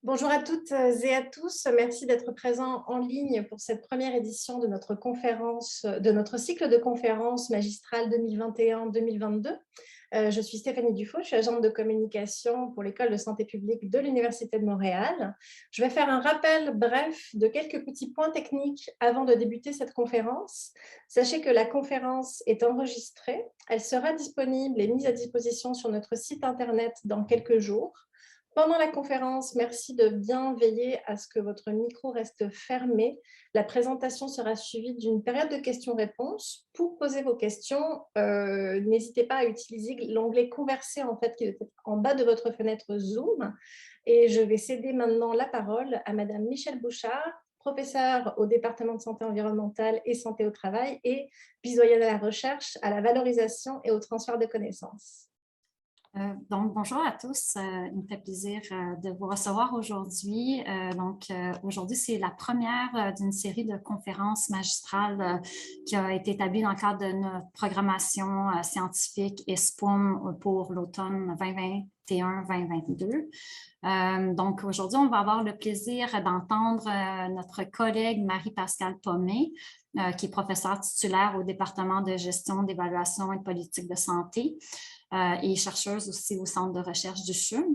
Bonjour à toutes et à tous. Merci d'être présents en ligne pour cette première édition de notre conférence, de notre cycle de conférences magistrales 2021-2022. Je suis Stéphanie Dufault, je suis agente de communication pour l'École de santé publique de l'Université de Montréal. Je vais faire un rappel bref de quelques petits points techniques avant de débuter cette conférence. Sachez que la conférence est enregistrée. Elle sera disponible et mise à disposition sur notre site internet dans quelques jours. Pendant la conférence, merci de bien veiller à ce que votre micro reste fermé. La présentation sera suivie d'une période de questions-réponses. Pour poser vos questions, n'hésitez pas à utiliser l'onglet Converser en fait, qui est en bas de votre fenêtre Zoom. Et je vais céder maintenant la parole à Madame Michèle Bouchard, professeure au département de santé environnementale et santé au travail et vice-doyenne à la recherche, à la valorisation et au transfert de connaissances. Donc, bonjour à tous. Il me fait plaisir de vous recevoir aujourd'hui. Aujourd'hui, c'est la première d'une série de conférences magistrales qui a été établie dans le cadre de notre programmation scientifique ESPUM pour l'automne 2021-2022. Donc, aujourd'hui, on va avoir le plaisir d'entendre notre collègue Marie-Pascale Pomé, qui est professeure titulaire au département de gestion, d'évaluation et de politique de santé. Et chercheuse aussi au Centre de recherche du CHUM.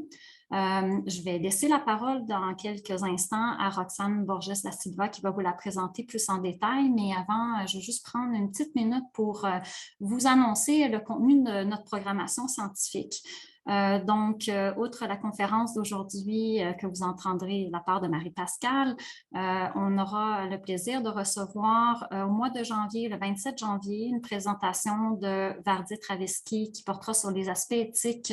Je vais laisser la parole dans quelques instants à Roxane Borges da Silva qui va vous la présenter plus en détail, mais avant, je vais juste prendre une petite minute pour vous annoncer le contenu de notre programmation scientifique. Outre la conférence d'aujourd'hui que vous entendrez de la part de Marie-Pascale, on aura le plaisir de recevoir au mois de janvier, le 27 janvier, une présentation de Vardy Traveski qui portera sur les aspects éthiques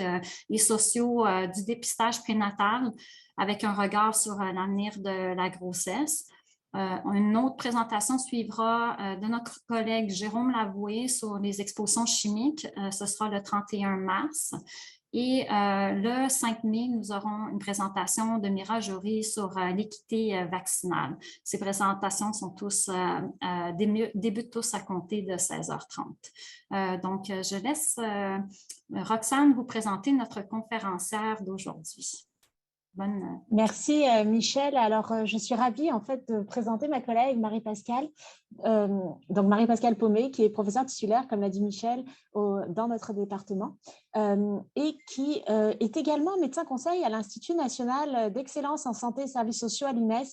et sociaux du dépistage prénatal avec un regard sur l'avenir de la grossesse. Une autre présentation suivra de notre collègue Jérôme Lavoué sur les expositions chimiques. Ce sera le 31 mars. Et le 5 mai, nous aurons une présentation de Mira Jory sur l'équité vaccinale. Ces présentations sont débutent tous à compter de 16h30. Je laisse Roxane vous présenter notre conférencière d'aujourd'hui. Merci Michèle. Alors je suis ravie en fait de présenter ma collègue Marie-Pascale, donc Marie-Pascale Pomé qui est professeure titulaire comme l'a dit Michèle dans notre département et qui est également médecin conseil à l'Institut national d'excellence en santé et services sociaux à l'INES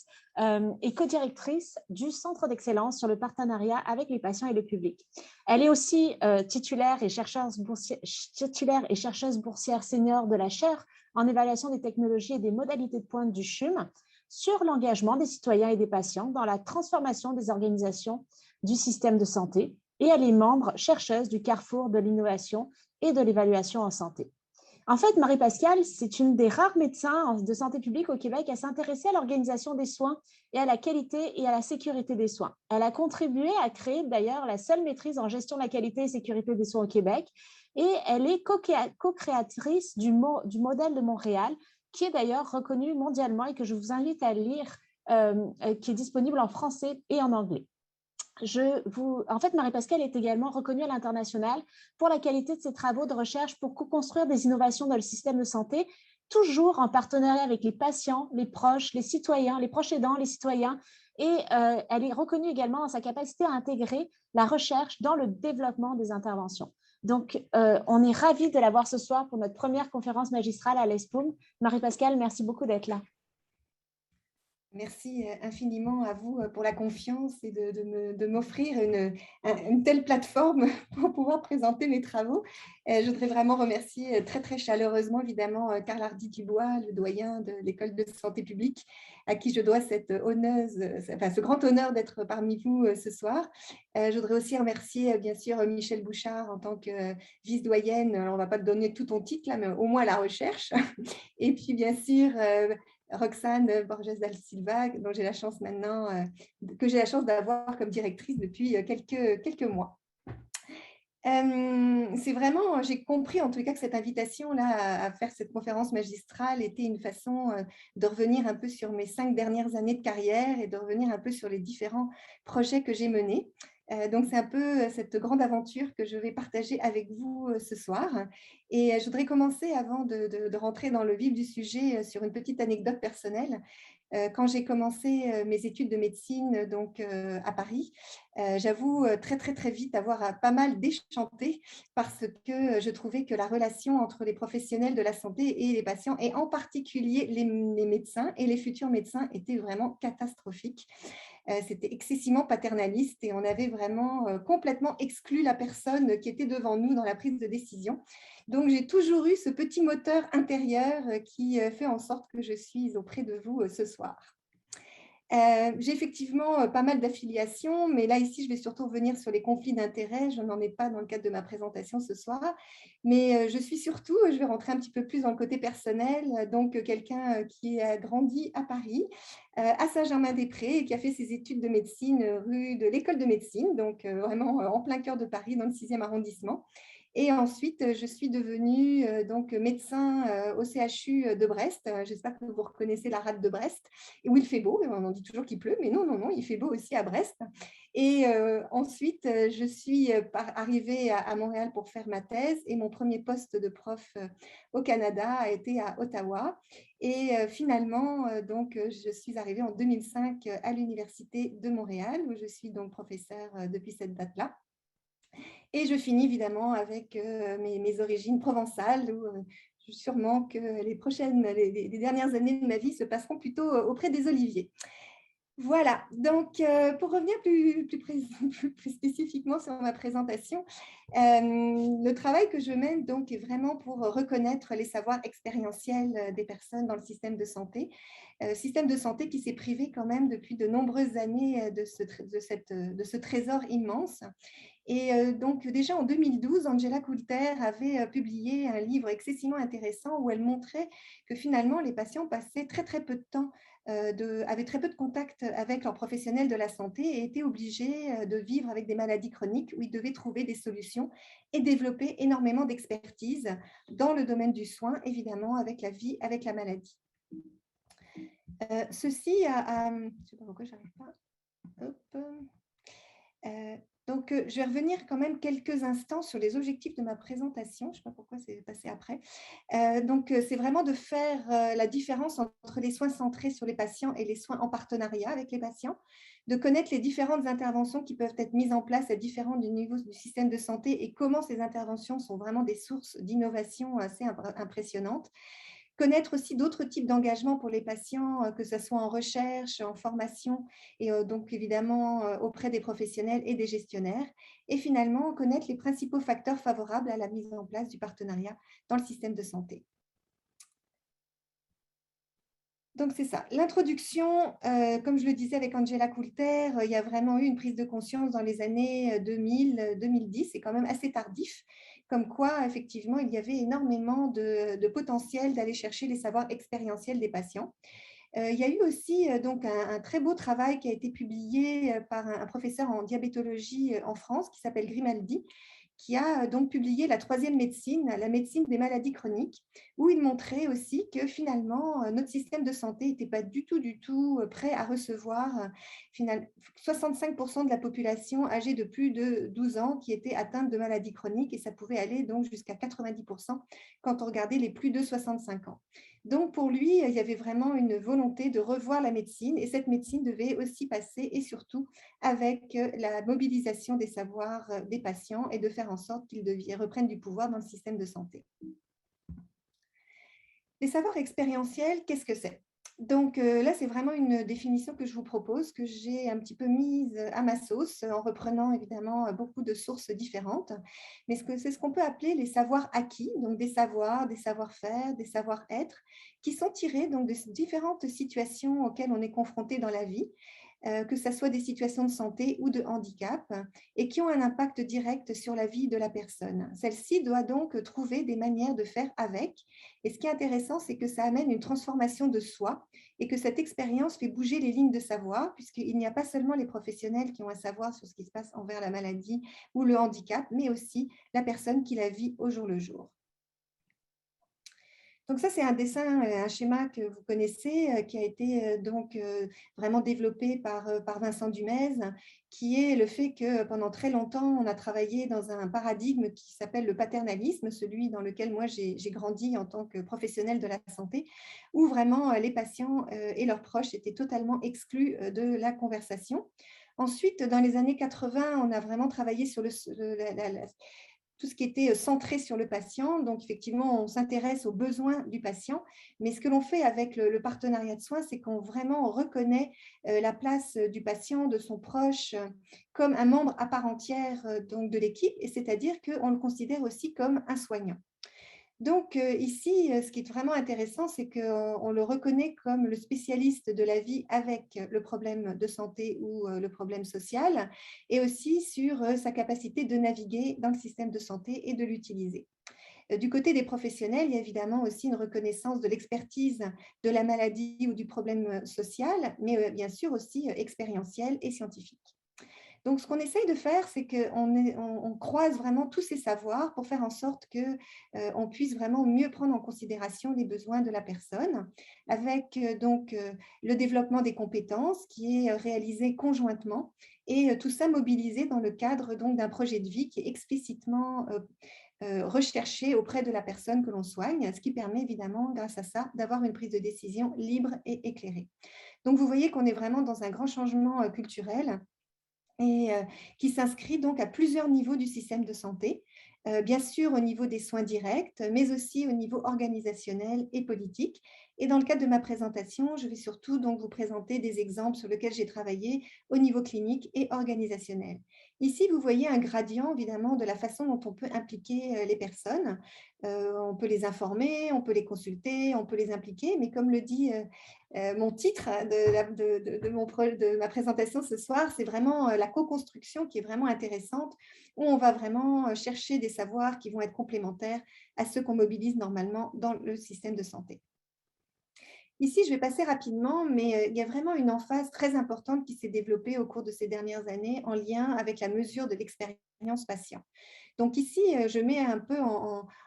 et co-directrice du centre d'excellence sur le partenariat avec les patients et le public. Elle est aussi titulaire et chercheuse boursière senior de la chaire en évaluation des technologies et des modalités de pointe du CHUM sur l'engagement des citoyens et des patients dans la transformation des organisations du système de santé, et elle est membre chercheuse du carrefour de l'innovation et de l'évaluation en santé. En fait, Marie-Pascale, c'est une des rares médecins de santé publique au Québec à s'intéresser à l'organisation des soins et à la qualité et à la sécurité des soins. Elle a contribué à créer d'ailleurs la seule maîtrise en gestion de la qualité et sécurité des soins au Québec, et elle est co-créatrice du modèle de Montréal, qui est d'ailleurs reconnu mondialement et que je vous invite à lire, qui est disponible en français et en anglais. En fait, Marie-Pascale est également reconnue à l'international pour la qualité de ses travaux de recherche pour co-construire des innovations dans le système de santé, toujours en partenariat avec les patients, les proches, les citoyens, les proches aidants, les citoyens. Et elle est reconnue également dans sa capacité à intégrer la recherche dans le développement des interventions. Donc, on est ravis de l'avoir ce soir pour notre première conférence magistrale à l'ESPUM. Marie-Pascale, merci beaucoup d'être là. Merci infiniment à vous pour la confiance et de m'offrir une telle plateforme pour pouvoir présenter mes travaux. Je voudrais vraiment remercier très, très chaleureusement, évidemment, Carl Hardy-Dubois, le doyen de l'École de santé publique, à qui je dois ce grand honneur d'être parmi vous ce soir. Je voudrais aussi remercier, bien sûr, Michèle Bouchard en tant que vice-doyenne. On ne va pas te donner tout ton titre, là, mais au moins la recherche. Et puis, bien sûr, Roxane Borges da Silva, dont j'ai la chance maintenant, que j'ai la chance d'avoir comme directrice depuis quelques mois. C'est vraiment, j'ai compris en tout cas que cette invitation-là à faire cette conférence magistrale était une façon de revenir un peu sur mes 5 dernières années de carrière et de revenir un peu sur les différents projets que j'ai menés. Donc, c'est un peu cette grande aventure que je vais partager avec vous ce soir. Et je voudrais commencer, avant de rentrer dans le vif du sujet, sur une petite anecdote personnelle. Quand j'ai commencé mes études de médecine à Paris, j'avoue très, très, très vite avoir pas mal déchanté parce que je trouvais que la relation entre les professionnels de la santé et les patients, et en particulier les médecins et les futurs médecins, était vraiment catastrophique. C'était excessivement paternaliste et on avait vraiment complètement exclu la personne qui était devant nous dans la prise de décision. Donc, j'ai toujours eu ce petit moteur intérieur qui fait en sorte que je suis auprès de vous ce soir. J'ai effectivement pas mal d'affiliations, mais là, ici, je vais surtout revenir sur les conflits d'intérêts. Je n'en ai pas dans le cadre de ma présentation ce soir, mais je suis surtout, je vais rentrer un petit peu plus dans le côté personnel, donc quelqu'un qui a grandi à Paris, à Saint-Germain-des-Prés, et qui a fait ses études de médecine rue de l'École de médecine, donc vraiment en plein cœur de Paris, dans le 6e arrondissement. Et ensuite, je suis devenue médecin au CHU de Brest. J'espère que vous reconnaissez la rade de Brest, où il fait beau. On dit toujours qu'il pleut, mais non, non, non, il fait beau aussi à Brest. Et ensuite, je suis arrivée à Montréal pour faire ma thèse. Et mon premier poste de prof au Canada a été à Ottawa. Et finalement, je suis arrivée en 2005 à l'Université de Montréal, où je suis donc professeure depuis cette date-là. Et je finis évidemment avec mes origines provençales, où sûrement que les dernières années de ma vie se passeront plutôt auprès des oliviers. Voilà, donc pour revenir plus spécifiquement sur ma présentation, le travail que je mène donc est vraiment pour reconnaître les savoirs expérientiels des personnes dans le système de santé qui s'est privé quand même depuis de nombreuses années de ce trésor immense. Et donc déjà en 2012, Angela Coulter avait publié un livre excessivement intéressant où elle montrait que finalement les patients passaient très très peu de temps, avaient très peu de contact avec leurs professionnels de la santé et étaient obligés de vivre avec des maladies chroniques où ils devaient trouver des solutions et développer énormément d'expertise dans le domaine du soin, évidemment avec la vie, avec la maladie. Ceci je ne sais pas pourquoi je n'arrive pas. Hop. Donc, je vais revenir quand même quelques instants sur les objectifs de ma présentation. Je ne sais pas pourquoi c'est passé après. C'est vraiment de faire la différence entre les soins centrés sur les patients et les soins en partenariat avec les patients, de connaître les différentes interventions qui peuvent être mises en place à différents niveaux du système de santé et comment ces interventions sont vraiment des sources d'innovation assez impressionnantes. Connaître aussi d'autres types d'engagements pour les patients, que ce soit en recherche, en formation et donc évidemment auprès des professionnels et des gestionnaires. Et finalement, connaître les principaux facteurs favorables à la mise en place du partenariat dans le système de santé. Donc, c'est ça. L'introduction, comme je le disais avec Angela Coulter, il y a vraiment eu une prise de conscience dans les années 2000-2010, c'est quand même assez tardif, comme quoi, effectivement, il y avait énormément de potentiel d'aller chercher les savoirs expérientiels des patients. Il y a eu aussi un très beau travail qui a été publié par un professeur en diabétologie en France qui s'appelle Grimaldi, qui a donc publié la 3e médecine, la médecine des maladies chroniques, où il montrait aussi que finalement, notre système de santé n'était pas du tout prêt à recevoir 65% de la population âgée de plus de 12 ans qui était atteinte de maladies chroniques, et ça pouvait aller donc jusqu'à 90% quand on regardait les plus de 65 ans. Donc, pour lui, il y avait vraiment une volonté de revoir la médecine, et cette médecine devait aussi passer, et surtout, avec la mobilisation des savoirs des patients et de faire en sorte qu'ils reprennent du pouvoir dans le système de santé. Les savoirs expérientiels, qu'est-ce que c'est ? Donc là, c'est vraiment une définition que je vous propose, que j'ai un petit peu mise à ma sauce, en reprenant évidemment beaucoup de sources différentes. Mais c'est ce qu'on peut appeler les savoirs acquis, donc des savoirs, des savoir-faire, des savoir-être, qui sont tirés donc, de différentes situations auxquelles on est confronté dans la vie, que ce soit des situations de santé ou de handicap, et qui ont un impact direct sur la vie de la personne. Celle-ci doit donc trouver des manières de faire avec. Et ce qui est intéressant, c'est que ça amène une transformation de soi et que cette expérience fait bouger les lignes de savoir, puisqu'il n'y a pas seulement les professionnels qui ont un savoir sur ce qui se passe envers la maladie ou le handicap, mais aussi la personne qui la vit au jour le jour. Donc ça, c'est un dessin, un schéma que vous connaissez, qui a été vraiment développé par Vincent Dumez, qui est le fait que pendant très longtemps, on a travaillé dans un paradigme qui s'appelle le paternalisme, celui dans lequel moi j'ai grandi en tant que professionnelle de la santé, où vraiment les patients et leurs proches étaient totalement exclus de la conversation. Ensuite, dans les années 80, on a vraiment travaillé sur tout ce qui était centré sur le patient. Donc, effectivement, on s'intéresse aux besoins du patient. Mais ce que l'on fait avec le partenariat de soins, c'est qu'on vraiment reconnaît la place du patient, de son proche, comme un membre à part entière donc de l'équipe, et c'est-à-dire qu'on le considère aussi comme un soignant. Donc ici, ce qui est vraiment intéressant, c'est qu'on le reconnaît comme le spécialiste de la vie avec le problème de santé ou le problème social, et aussi sur sa capacité de naviguer dans le système de santé et de l'utiliser. Du côté des professionnels, il y a évidemment aussi une reconnaissance de l'expertise de la maladie ou du problème social, mais bien sûr aussi expérientielle et scientifique. Donc, ce qu'on essaye de faire, c'est qu'on croise vraiment tous ces savoirs pour faire en sorte qu'on puisse vraiment mieux prendre en considération les besoins de la personne, avec le développement des compétences qui est réalisé conjointement, et tout ça mobilisé dans le cadre d'un projet de vie qui est explicitement recherché auprès de la personne que l'on soigne, ce qui permet évidemment, grâce à ça, d'avoir une prise de décision libre et éclairée. Donc, vous voyez qu'on est vraiment dans un grand changement culturel, et qui s'inscrit donc à plusieurs niveaux du système de santé, bien sûr au niveau des soins directs, mais aussi au niveau organisationnel et politique. Et dans le cadre de ma présentation, je vais surtout donc vous présenter des exemples sur lesquels j'ai travaillé au niveau clinique et organisationnel. Ici, vous voyez un gradient, évidemment, de la façon dont on peut impliquer les personnes. On peut les informer, on peut les consulter, on peut les impliquer, mais comme le dit mon titre de ma présentation ce soir, c'est vraiment la co-construction qui est vraiment intéressante, où on va vraiment chercher des savoirs qui vont être complémentaires à ceux qu'on mobilise normalement dans le système de santé. Ici, je vais passer rapidement, mais il y a vraiment une emphase très importante qui s'est développée au cours de ces dernières années en lien avec la mesure de l'expérience patient. Donc ici, je mets un peu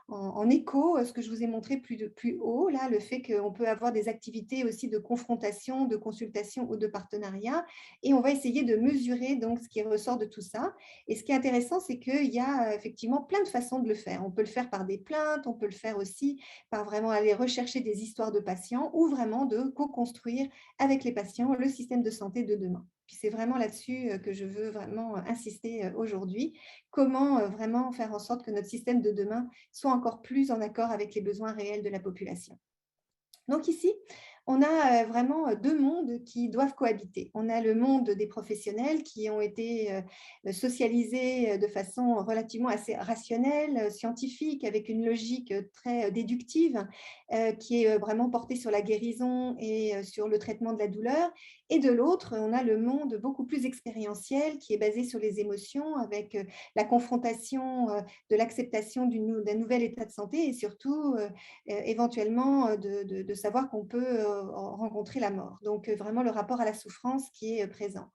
en écho ce que je vous ai montré plus haut, là, le fait qu'on peut avoir des activités aussi de confrontation, de consultation ou de partenariat, et on va essayer de mesurer donc ce qui ressort de tout ça. Et ce qui est intéressant, c'est qu'il y a effectivement plein de façons de le faire. On peut le faire par des plaintes, on peut le faire aussi par vraiment aller rechercher des histoires de patients, ou vraiment de co-construire avec les patients le système de santé de demain. Puis c'est vraiment là-dessus que je veux vraiment insister aujourd'hui. Comment vraiment faire en sorte que notre système de demain soit encore plus en accord avec les besoins réels de la population. Donc ici, on a vraiment deux mondes qui doivent cohabiter. On a le monde des professionnels qui ont été socialisés de façon relativement assez rationnelle, scientifique, avec une logique très déductive, qui est vraiment portée sur la guérison et sur le traitement de la douleur. Et de l'autre, on a le monde beaucoup plus expérientiel qui est basé sur les émotions, avec la confrontation de l'acceptation d'un nouvel état de santé, et surtout éventuellement de savoir qu'on peut rencontrer la mort. Donc, vraiment le rapport à la souffrance qui est présent.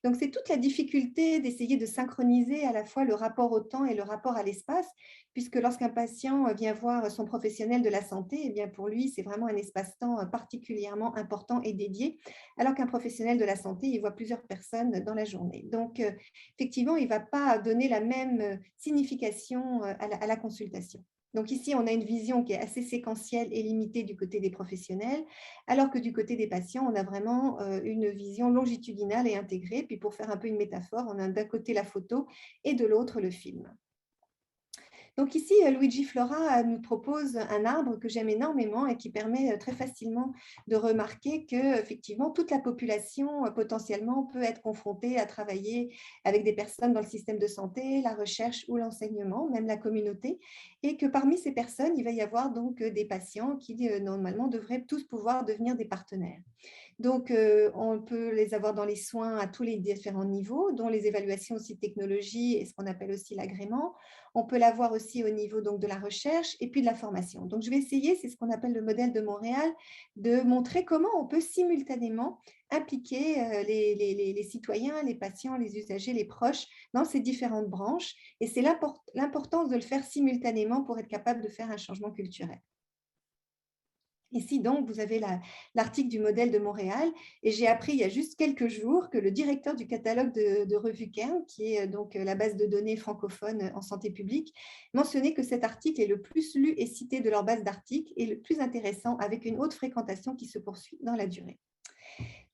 Donc, c'est toute la difficulté d'essayer de synchroniser à la fois le rapport au temps et le rapport à l'espace, puisque lorsqu'un patient vient voir son professionnel de la santé, eh bien pour lui, c'est vraiment un espace-temps particulièrement important et dédié, alors qu'un professionnel de la santé, il voit plusieurs personnes dans la journée. Donc, effectivement, il ne va pas donner la même signification à la consultation. Donc ici, on a une vision qui est assez séquentielle et limitée du côté des professionnels, alors que du côté des patients, on a vraiment une vision longitudinale et intégrée. Puis pour faire un peu une métaphore, on a d'un côté la photo et de l'autre le film. Donc ici, Luigi Flora nous propose un arbre que j'aime énormément et qui permet très facilement de remarquer que effectivement toute la population potentiellement peut être confrontée à travailler avec des personnes dans le système de santé, la recherche ou l'enseignement, même la communauté, et que parmi ces personnes, il va y avoir donc des patients qui normalement devraient tous pouvoir devenir des partenaires. Donc, on peut les avoir dans les soins à tous les différents niveaux, dont les évaluations aussi de technologie et ce qu'on appelle aussi l'agrément. On peut l'avoir aussi au niveau donc, de la recherche et puis de la formation. Donc, je vais essayer, c'est ce qu'on appelle le modèle de Montréal, de montrer comment on peut simultanément impliquer les citoyens, les patients, les usagers, les proches dans ces différentes branches. Et c'est l'importance de le faire simultanément pour être capable de faire un changement culturel. Ici, donc, vous avez l'article du modèle de Montréal et j'ai appris il y a juste quelques jours que le directeur du catalogue de Revue Kern, qui est donc la base de données francophone en santé publique, mentionnait que cet article est le plus lu et cité de leur base d'articles et le plus intéressant avec une haute fréquentation qui se poursuit dans la durée.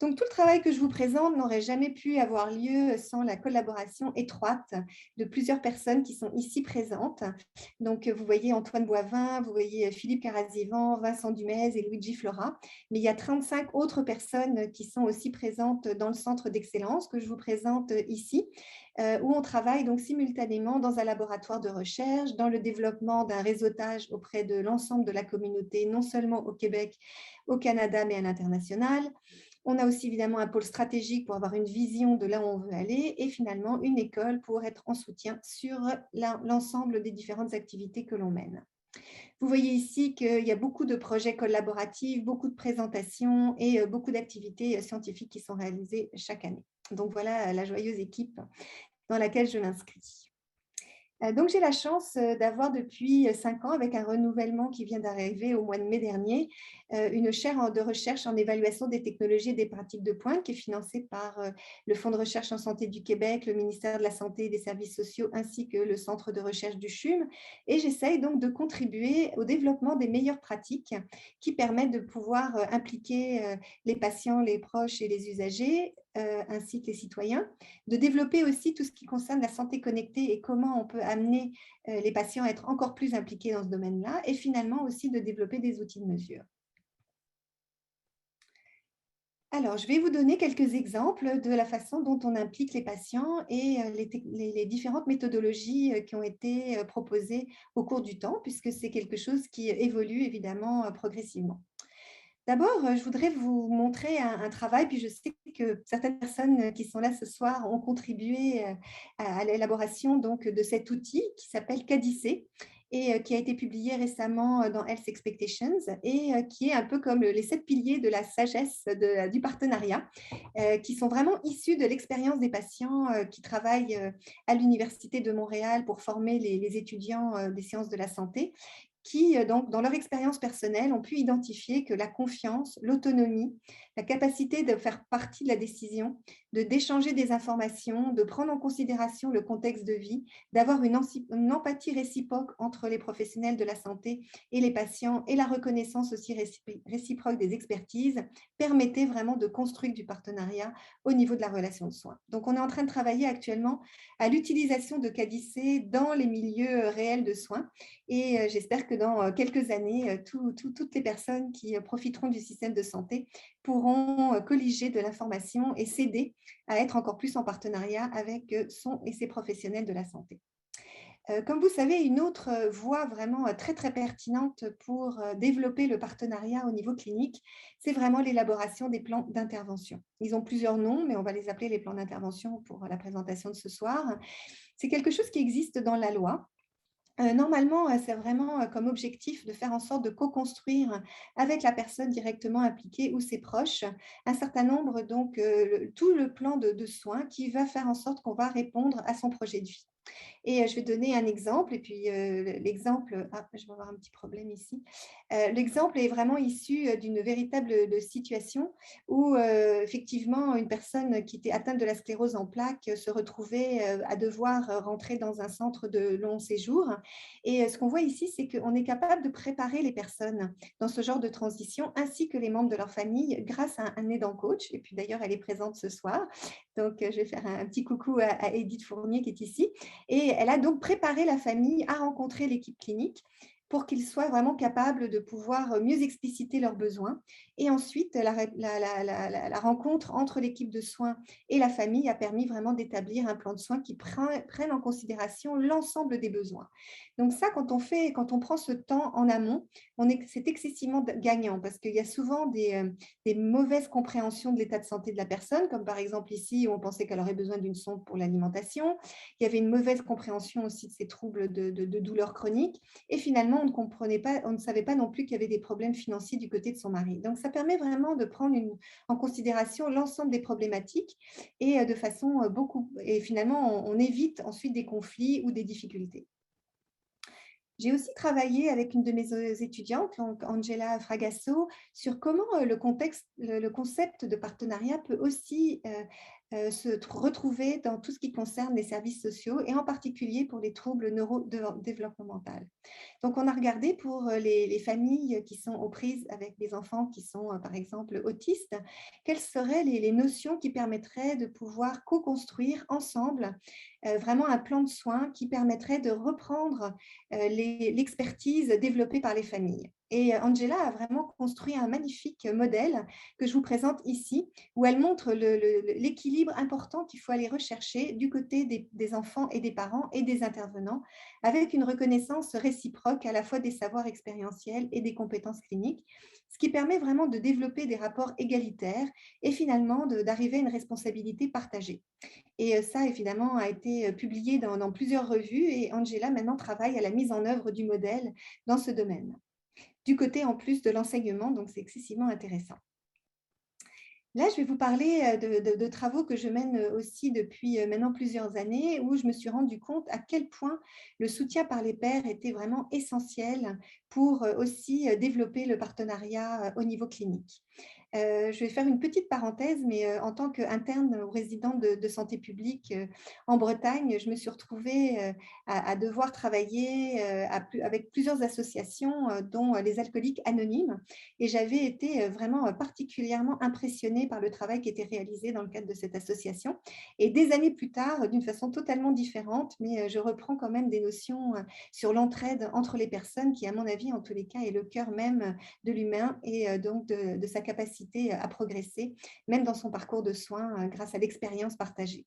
Donc, tout le travail que je vous présente n'aurait jamais pu avoir lieu sans la collaboration étroite de plusieurs personnes qui sont ici présentes. Donc, vous voyez Antoine Boivin, vous voyez Philippe Carazivan, Vincent Dumez et Luigi Flora. Mais il y a 35 autres personnes qui sont aussi présentes dans le centre d'excellence que je vous présente ici, où on travaille donc simultanément dans un laboratoire de recherche, dans le développement d'un réseautage auprès de l'ensemble de la communauté, non seulement au Québec, au Canada, mais à l'international. On a aussi évidemment un pôle stratégique pour avoir une vision de là où on veut aller et finalement une école pour être en soutien sur l'ensemble des différentes activités que l'on mène. Vous voyez ici qu'il y a beaucoup de projets collaboratifs, beaucoup de présentations et beaucoup d'activités scientifiques qui sont réalisées chaque année. Donc voilà la joyeuse équipe dans laquelle je m'inscris. Donc, j'ai la chance d'avoir depuis 5 ans, avec un renouvellement qui vient d'arriver au mois de mai dernier, une chaire de recherche en évaluation des technologies et des pratiques de pointe qui est financée par le Fonds de recherche en santé du Québec, le ministère de la Santé et des Services sociaux, ainsi que le Centre de recherche du CHUM. Et j'essaye donc de contribuer au développement des meilleures pratiques qui permettent de pouvoir impliquer les patients, les proches et les usagers, ainsi que les citoyens, de développer aussi tout ce qui concerne la santé connectée et comment on peut amener les patients à être encore plus impliqués dans ce domaine-là, et finalement aussi de développer des outils de mesure. Alors, je vais vous donner quelques exemples de la façon dont on implique les patients et les différentes méthodologies qui ont été proposées au cours du temps, puisque c'est quelque chose qui évolue évidemment progressivement. D'abord, je voudrais vous montrer un travail, puis je sais que certaines personnes qui sont là ce soir ont contribué à l'élaboration donc de cet outil qui s'appelle Cadicé et qui a été publié récemment dans Health Expectations et qui est un peu comme les 7 piliers de la sagesse du partenariat, qui sont vraiment issus de l'expérience des patients qui travaillent à l'Université de Montréal pour former les étudiants des sciences de la santé, qui, donc, dans leur expérience personnelle, ont pu identifier que la confiance, l'autonomie, la capacité de faire partie de la décision, d'échanger des informations, de prendre en considération le contexte de vie, d'avoir une empathie réciproque entre les professionnels de la santé et les patients et la reconnaissance aussi réciproque des expertises, permettaient vraiment de construire du partenariat au niveau de la relation de soins. Donc, on est en train de travailler actuellement à l'utilisation de Cadicé dans les milieux réels de soins et j'espère que dans quelques années, toutes les personnes qui profiteront du système de santé pourront colliger de l'information et s'aider à être encore plus en partenariat avec son et ses professionnels de la santé. Comme vous savez, une autre voie vraiment très, très pertinente pour développer le partenariat au niveau clinique, c'est vraiment l'élaboration des plans d'intervention. Ils ont plusieurs noms, mais on va les appeler les plans d'intervention pour la présentation de ce soir. C'est quelque chose qui existe dans la loi. Normalement, c'est vraiment comme objectif de faire en sorte de co-construire avec la personne directement impliquée ou ses proches un certain nombre, donc tout le plan de soins qui va faire en sorte qu'on va répondre à son projet de vie. Et je vais donner un exemple, et puis l'exemple, je vais avoir un petit problème ici. L'exemple est vraiment issu d'une véritable situation où effectivement une personne qui était atteinte de la sclérose en plaques se retrouvait à devoir rentrer dans un centre de long séjour. Et ce qu'on voit ici, c'est qu'on est capable de préparer les personnes dans ce genre de transition, ainsi que les membres de leur famille, grâce à un aidant coach. Et puis d'ailleurs, elle est présente ce soir. Donc, je vais faire un petit coucou à Edith Fournier qui est ici. Et elle a donc préparé la famille à rencontrer l'équipe clinique pour qu'ils soient vraiment capables de pouvoir mieux expliciter leurs besoins. Et ensuite, la rencontre entre l'équipe de soins et la famille a permis vraiment d'établir un plan de soins qui prenne en considération l'ensemble des besoins. Donc ça, quand on prend ce temps en amont, c'est excessivement gagnant parce qu'il y a souvent des mauvaises compréhensions de l'état de santé de la personne, comme par exemple ici, où on pensait qu'elle aurait besoin d'une sonde pour l'alimentation. Il y avait une mauvaise compréhension aussi de ces troubles de douleurs chroniques. Et finalement, on ne savait pas non plus qu'il y avait des problèmes financiers du côté de son mari. Donc, ça permet vraiment de prendre en considération l'ensemble des problématiques et de façon et finalement, on évite ensuite des conflits ou des difficultés. J'ai aussi travaillé avec une de mes étudiantes, donc Angela Fragasso, sur comment le concept de partenariat peut aussi retrouver dans tout ce qui concerne les services sociaux et en particulier pour les troubles neurodéveloppementaux. Donc, on a regardé pour les familles qui sont aux prises avec des enfants qui sont, par exemple, autistes, quelles seraient les notions qui permettraient de pouvoir co-construire ensemble vraiment un plan de soins qui permettrait de reprendre l'expertise développée par les familles. Et Angela a vraiment construit un magnifique modèle que je vous présente ici, où elle montre l'équilibre important qu'il faut aller rechercher du côté des enfants et des parents et des intervenants, avec une reconnaissance réciproque à la fois des savoirs expérientiels et des compétences cliniques, ce qui permet vraiment de développer des rapports égalitaires et finalement d'arriver à une responsabilité partagée. Et ça, évidemment, a été publié dans plusieurs revues et Angela maintenant travaille à la mise en œuvre du modèle dans ce domaine. Du côté en plus de l'enseignement, donc c'est excessivement intéressant. Là, je vais vous parler de travaux que je mène aussi depuis maintenant plusieurs années, où je me suis rendu compte à quel point le soutien par les pairs était vraiment essentiel pour aussi développer le partenariat au niveau clinique. Je vais faire une petite parenthèse, mais en tant qu'interne ou résidente de santé publique en Bretagne, je me suis retrouvée à devoir travailler avec plusieurs associations, dont les alcooliques anonymes. Et j'avais été vraiment particulièrement impressionnée par le travail qui était réalisé dans le cadre de cette association. Et des années plus tard, d'une façon totalement différente, mais je reprends quand même des notions sur l'entraide entre les personnes qui, à mon avis, en tous les cas, est le cœur même de l'humain et donc de sa capacité à progresser, même dans son parcours de soins, grâce à l'expérience partagée.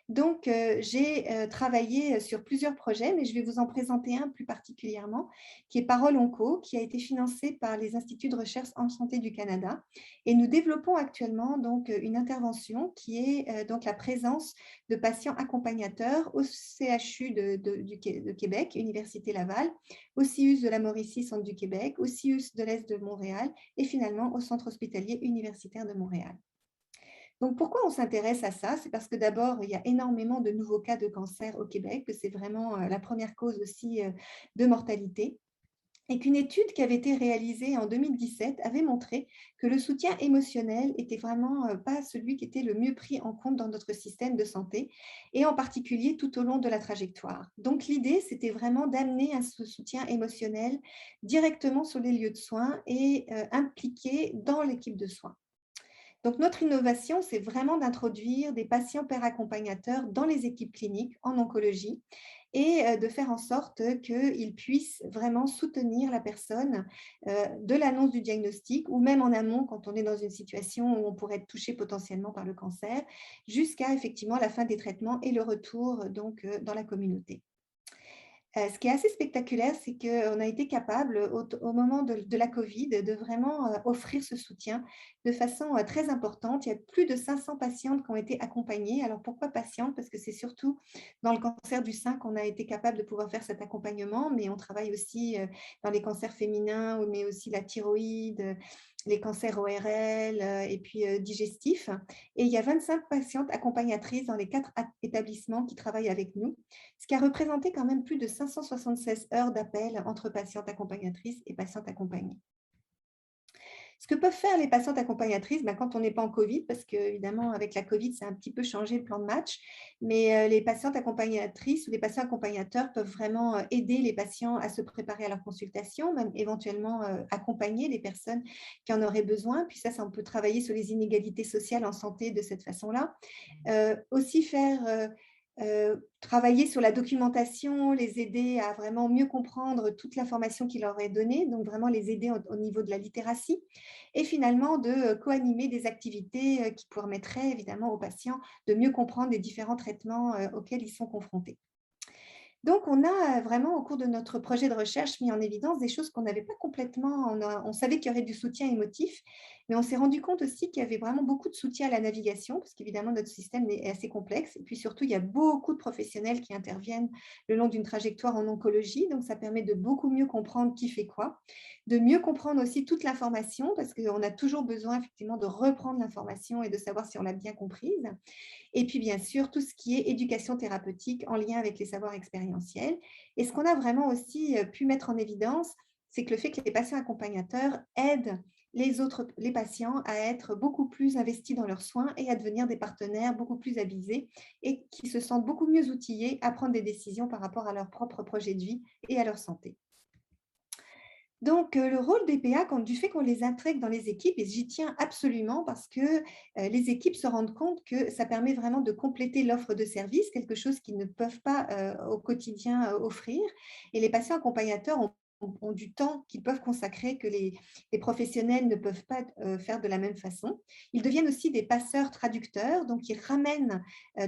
Donc, j'ai travaillé sur plusieurs projets, mais je vais vous en présenter un plus particulièrement, qui est Parole Onco, qui a été financé par les Instituts de recherche en santé du Canada. Et nous développons actuellement donc, une intervention qui est donc la présence de patients accompagnateurs au CHU de Québec, Université Laval, au CIUS de la Mauricie, Centre du Québec, au CIUS de l'Est de Montréal et finalement au Centre hospitalier universitaire de Montréal. Donc, pourquoi on s'intéresse à ça? C'est parce que d'abord, il y a énormément de nouveaux cas de cancer au Québec, que c'est vraiment la première cause aussi de mortalité. Et qu'une étude qui avait été réalisée en 2017 avait montré que le soutien émotionnel était vraiment pas celui qui était le mieux pris en compte dans notre système de santé, et en particulier tout au long de la trajectoire. Donc, l'idée, c'était vraiment d'amener ce soutien émotionnel directement sur les lieux de soins et impliqué dans l'équipe de soins. Donc, notre innovation, c'est vraiment d'introduire des patients pairs accompagnateurs dans les équipes cliniques en oncologie et de faire en sorte qu'ils puissent vraiment soutenir la personne de l'annonce du diagnostic ou même en amont quand on est dans une situation où on pourrait être touché potentiellement par le cancer, jusqu'à effectivement la fin des traitements et le retour donc, dans la communauté. Ce qui est assez spectaculaire, c'est qu'on a été capable, au moment de la Covid, de vraiment offrir ce soutien de façon très importante. Il y a plus de 500 patientes qui ont été accompagnées. Alors, pourquoi patientes? Parce que c'est surtout dans le cancer du sein qu'on a été capable de pouvoir faire cet accompagnement, mais on travaille aussi dans les cancers féminins, mais aussi la thyroïde, les cancers ORL et puis digestifs. Et il y a 25 patientes accompagnatrices dans les 4 établissements qui travaillent avec nous, ce qui a représenté quand même plus de 576 heures d'appel entre patientes accompagnatrices et patientes accompagnées. Ce que peuvent faire les patientes accompagnatrices quand on n'est pas en Covid, parce qu'évidemment, avec la Covid, ça a un petit peu changé le plan de match, mais les patientes accompagnatrices ou les patients accompagnateurs peuvent vraiment aider les patients à se préparer à leur consultation, même éventuellement accompagner les personnes qui en auraient besoin. Puis ça, on peut travailler sur les inégalités sociales en santé de cette façon-là. Aussi faire... travailler sur la documentation, les aider à vraiment mieux comprendre toute l'information qu'il leur est donnée, donc vraiment les aider au niveau de la littératie, et finalement de co-animer des activités qui permettraient évidemment aux patients de mieux comprendre les différents traitements auxquels ils sont confrontés. Donc, on a vraiment, au cours de notre projet de recherche, mis en évidence des choses qu'on n'avait pas complètement… On savait qu'il y aurait du soutien émotif, mais on s'est rendu compte aussi qu'il y avait vraiment beaucoup de soutien à la navigation, parce qu'évidemment, notre système est assez complexe. Et puis surtout, il y a beaucoup de professionnels qui interviennent le long d'une trajectoire en oncologie. Donc, ça permet de beaucoup mieux comprendre qui fait quoi, de mieux comprendre aussi toute l'information, parce qu'on a toujours besoin effectivement de reprendre l'information et de savoir si on l'a bien comprise. Et puis, bien sûr, tout ce qui est éducation thérapeutique en lien avec les savoirs expérientiels. expérientielle. Et ce qu'on a vraiment aussi pu mettre en évidence, c'est que le fait que les patients accompagnateurs aident les patients à être beaucoup plus investis dans leurs soins et à devenir des partenaires beaucoup plus avisés et qui se sentent beaucoup mieux outillés à prendre des décisions par rapport à leur propre projet de vie et à leur santé. Donc, le rôle des PA, du fait qu'on les intègre dans les équipes, et j'y tiens absolument parce que les équipes se rendent compte que ça permet vraiment de compléter l'offre de service, quelque chose qu'ils ne peuvent pas au quotidien offrir. Et les patients accompagnateurs ont du temps qu'ils peuvent consacrer que les professionnels ne peuvent pas faire de la même façon. Ils deviennent aussi des passeurs traducteurs, donc ils ramènent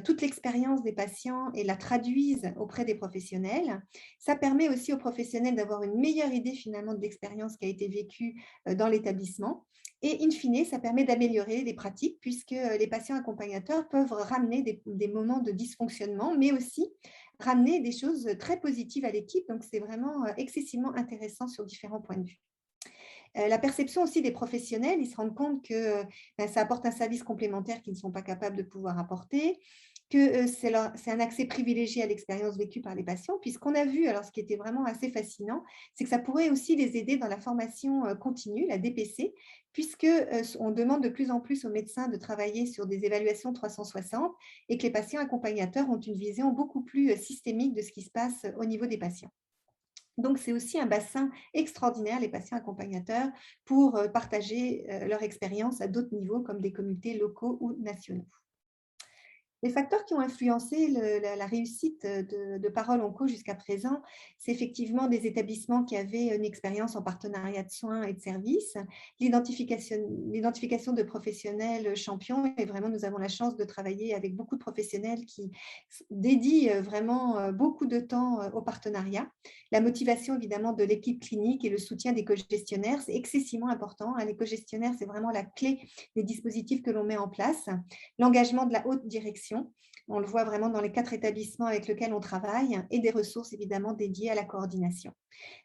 toute l'expérience des patients et la traduisent auprès des professionnels. Ça permet aussi aux professionnels d'avoir une meilleure idée finalement de l'expérience qui a été vécue dans l'établissement. Et in fine, ça permet d'améliorer les pratiques puisque les patients accompagnateurs peuvent ramener des moments de dysfonctionnement, mais aussi ramener des choses très positives à l'équipe. Donc, c'est vraiment excessivement intéressant sur différents points de vue. La perception aussi des professionnels, ils se rendent compte que ça apporte un service complémentaire qu'ils ne sont pas capables de pouvoir apporter, que c'est un accès privilégié à l'expérience vécue par les patients, puisqu'on a vu, alors ce qui était vraiment assez fascinant, c'est que ça pourrait aussi les aider dans la formation continue, la DPC, puisqu'on demande de plus en plus aux médecins de travailler sur des évaluations 360 et que les patients accompagnateurs ont une vision beaucoup plus systémique de ce qui se passe au niveau des patients. Donc, c'est aussi un bassin extraordinaire, les patients accompagnateurs, pour partager leur expérience à d'autres niveaux, comme des comités locaux ou nationaux. Les facteurs qui ont influencé la réussite de Parole Onco jusqu'à présent, c'est effectivement des établissements qui avaient une expérience en partenariat de soins et de services, l'identification de professionnels champions, et vraiment nous avons la chance de travailler avec beaucoup de professionnels qui dédient vraiment beaucoup de temps au partenariat. La motivation évidemment de l'équipe clinique et le soutien des co-gestionnaires, c'est excessivement important. Les co-gestionnaires, c'est vraiment la clé des dispositifs que l'on met en place. L'engagement de la haute direction, on le voit vraiment dans les 4 établissements avec lesquels on travaille, et des ressources évidemment dédiées à la coordination.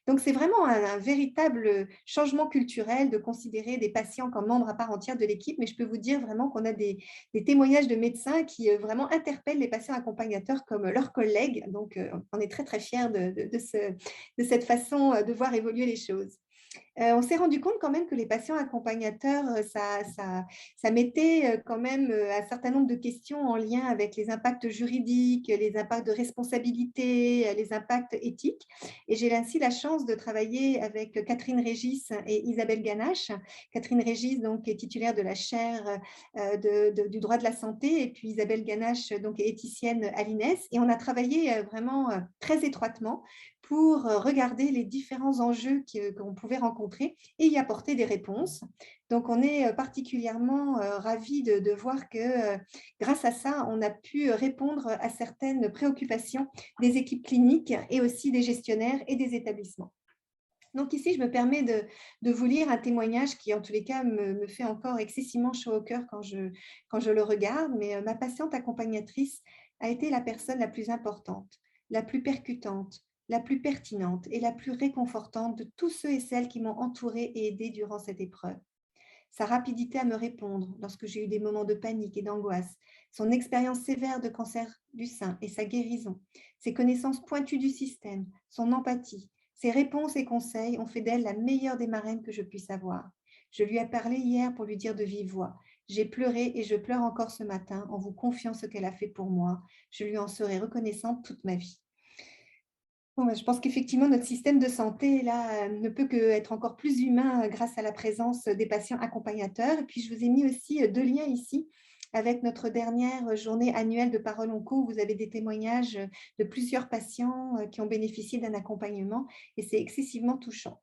Donc, c'est vraiment un véritable changement culturel de considérer des patients comme membres à part entière de l'équipe, mais je peux vous dire vraiment qu'on a des témoignages de médecins qui vraiment interpellent les patients accompagnateurs comme leurs collègues. Donc, on est très, très fiers de cette façon de voir évoluer les choses. On s'est rendu compte quand même que les patients accompagnateurs, ça mettait quand même un certain nombre de questions en lien avec les impacts juridiques, les impacts de responsabilité, les impacts éthiques. Et j'ai ainsi la chance de travailler avec Catherine Régis et Isabelle Ganache. Catherine Régis donc, est titulaire de la chaire du droit de la santé, et puis Isabelle Ganache donc, est éthicienne à l'INES. Et on a travaillé vraiment très étroitement pour regarder les différents enjeux qu'on pouvait rencontrer et y apporter des réponses. Donc, on est particulièrement ravis de voir que grâce à ça, on a pu répondre à certaines préoccupations des équipes cliniques et aussi des gestionnaires et des établissements. Donc ici, je me permets de vous lire un témoignage qui, en tous les cas, me fait encore excessivement chaud au cœur quand je le regarde. Mais ma patiente accompagnatrice a été la personne la plus importante, la plus percutante, la plus pertinente et la plus réconfortante de tous ceux et celles qui m'ont entourée et aidée durant cette épreuve. Sa rapidité à me répondre lorsque j'ai eu des moments de panique et d'angoisse, son expérience sévère de cancer du sein et sa guérison, ses connaissances pointues du système, son empathie, ses réponses et conseils ont fait d'elle la meilleure des marraines que je puisse avoir. Je lui ai parlé hier pour lui dire de vive voix. J'ai pleuré et je pleure encore ce matin en vous confiant ce qu'elle a fait pour moi. Je lui en serai reconnaissante toute ma vie. Bon, je pense qu'effectivement, notre système de santé là, ne peut qu'être encore plus humain grâce à la présence des patients accompagnateurs. Et puis, je vous ai mis aussi 2 liens ici avec notre dernière journée annuelle de Parole Onco. Vous avez des témoignages de plusieurs patients qui ont bénéficié d'un accompagnement et c'est excessivement touchant.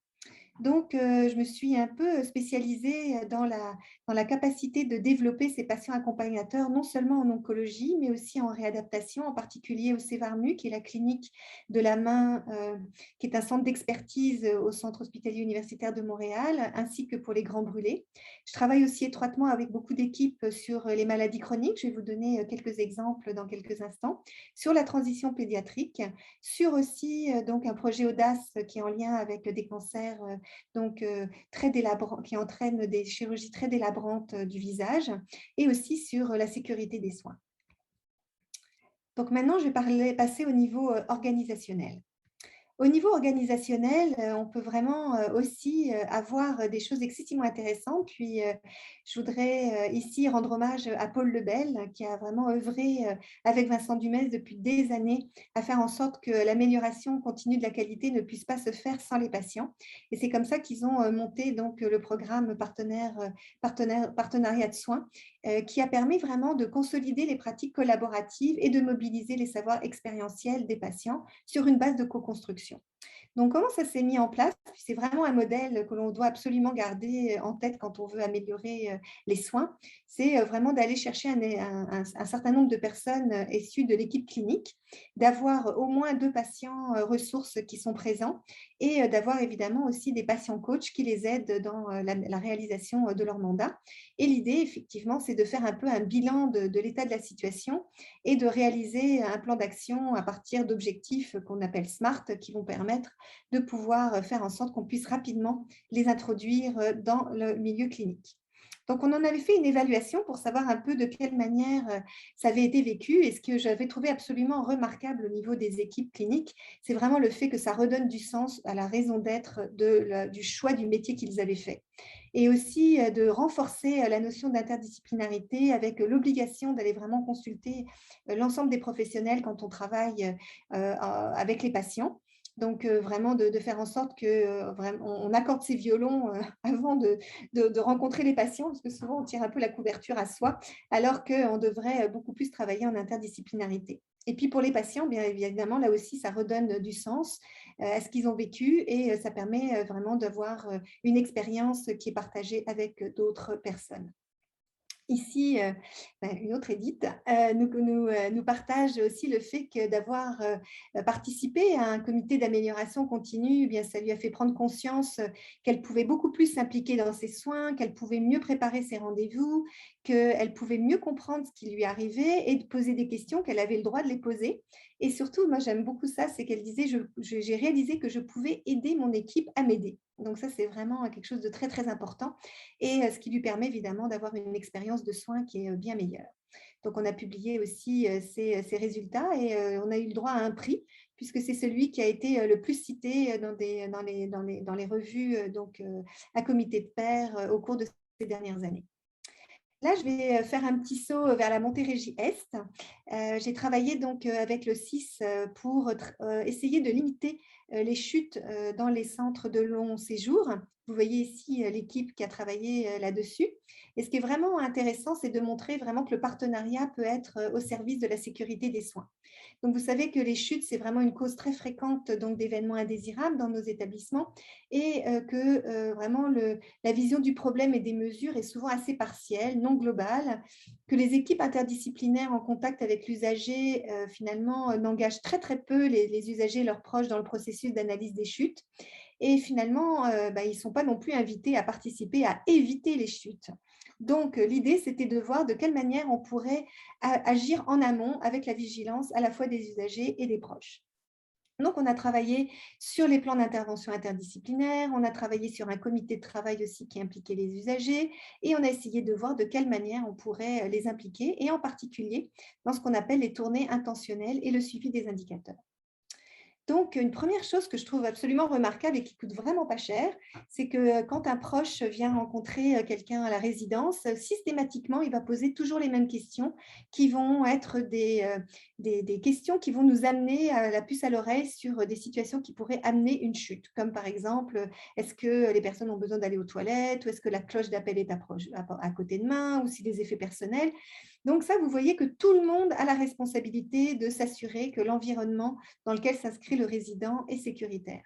Donc, je me suis un peu spécialisée dans la capacité de développer ces patients accompagnateurs, non seulement en oncologie, mais aussi en réadaptation, en particulier au CEVARMU, qui est la clinique de la main, qui est un centre d'expertise au Centre hospitalier universitaire de Montréal, ainsi que pour les grands brûlés. Je travaille aussi étroitement avec beaucoup d'équipes sur les maladies chroniques. Je vais vous donner quelques exemples dans quelques instants. Sur la transition pédiatrique, sur aussi donc un projet Audace qui est en lien avec des cancers donc très délabrant, qui entraîne des chirurgies très délabrantes du visage, et aussi sur la sécurité des soins. Donc maintenant, je vais passer au niveau organisationnel. Au niveau organisationnel, on peut vraiment aussi avoir des choses excessivement intéressantes. Puis, je voudrais ici rendre hommage à Paul Lebel, qui a vraiment œuvré avec Vincent Dumès depuis des années à faire en sorte que l'amélioration continue de la qualité ne puisse pas se faire sans les patients. Et c'est comme ça qu'ils ont monté donc le programme partenariat de soins, qui a permis vraiment de consolider les pratiques collaboratives et de mobiliser les savoirs expérientiels des patients sur une base de co-construction. Donc, comment ça s'est mis en place? C'est vraiment un modèle que l'on doit absolument garder en tête quand on veut améliorer les soins. C'est vraiment d'aller chercher un certain nombre de personnes issues de l'équipe clinique, d'avoir au moins 2 patients ressources qui sont présents et d'avoir évidemment aussi des patients coachs qui les aident dans la réalisation de leur mandat. Et l'idée, effectivement, c'est de faire un peu un bilan de l'état de la situation et de réaliser un plan d'action à partir d'objectifs qu'on appelle SMART, qui vont permettre de pouvoir faire en sorte qu'on puisse rapidement les introduire dans le milieu clinique. Donc, on en avait fait une évaluation pour savoir un peu de quelle manière ça avait été vécu. Et ce que j'avais trouvé absolument remarquable au niveau des équipes cliniques, c'est vraiment le fait que ça redonne du sens à la raison d'être du choix du métier qu'ils avaient fait. Et aussi de renforcer la notion d'interdisciplinarité avec l'obligation d'aller vraiment consulter l'ensemble des professionnels quand on travaille avec les patients. Donc, vraiment de faire en sorte qu'on accorde ses violons avant de rencontrer les patients, parce que souvent, on tire un peu la couverture à soi, alors qu'on devrait beaucoup plus travailler en interdisciplinarité. Et puis, pour les patients, bien évidemment, là aussi, ça redonne du sens à ce qu'ils ont vécu et ça permet vraiment d'avoir une expérience qui est partagée avec d'autres personnes. Ici, une autre Édith nous partage aussi le fait que d'avoir participé à un comité d'amélioration continue, eh bien, ça lui a fait prendre conscience qu'elle pouvait beaucoup plus s'impliquer dans ses soins, qu'elle pouvait mieux préparer ses rendez-vous, qu'elle pouvait mieux comprendre ce qui lui arrivait et de poser des questions qu'elle avait le droit de les poser. Et surtout, moi j'aime beaucoup ça, c'est qu'elle disait, j'ai réalisé que je pouvais aider mon équipe à m'aider. Donc ça, c'est vraiment quelque chose de très, très important et ce qui lui permet évidemment d'avoir une expérience de soins qui est bien meilleure. Donc, on a publié aussi ces résultats et on a eu le droit à un prix puisque c'est celui qui a été le plus cité dans les revues à comité de pairs au cours de ces dernières années. Là, je vais faire un petit saut vers la Montérégie Est. J'ai travaillé donc avec le CIS pour essayer de limiter les chutes dans les centres de long séjour. Vous voyez ici l'équipe qui a travaillé là-dessus. Et ce qui est vraiment intéressant, c'est de montrer vraiment que le partenariat peut être au service de la sécurité des soins. Donc, vous savez que les chutes, c'est vraiment une cause très fréquente d'événements indésirables dans nos établissements et que vraiment la vision du problème et des mesures est souvent assez partielle, non globale, que les équipes interdisciplinaires en contact avec l'usager, finalement, n'engagent très, très peu les usagers et leurs proches dans le processus d'analyse des chutes. Et finalement, ils ne sont pas non plus invités à participer à éviter les chutes. Donc, l'idée, c'était de voir de quelle manière on pourrait agir en amont avec la vigilance à la fois des usagers et des proches. Donc, on a travaillé sur les plans d'intervention interdisciplinaire, on a travaillé sur un comité de travail aussi qui impliquait les usagers et on a essayé de voir de quelle manière on pourrait les impliquer et en particulier dans ce qu'on appelle les tournées intentionnelles et le suivi des indicateurs. Donc, une première chose que je trouve absolument remarquable et qui coûte vraiment pas cher, c'est que quand un proche vient rencontrer quelqu'un à la résidence, systématiquement, il va poser toujours les mêmes questions qui vont être des questions qui vont nous amener à la puce à l'oreille sur des situations qui pourraient amener une chute, comme par exemple, est-ce que les personnes ont besoin d'aller aux toilettes ou est-ce que la cloche d'appel est à côté de main ou si des effets personnels. Donc ça, vous voyez que tout le monde a la responsabilité de s'assurer que l'environnement dans lequel s'inscrit le résident est sécuritaire.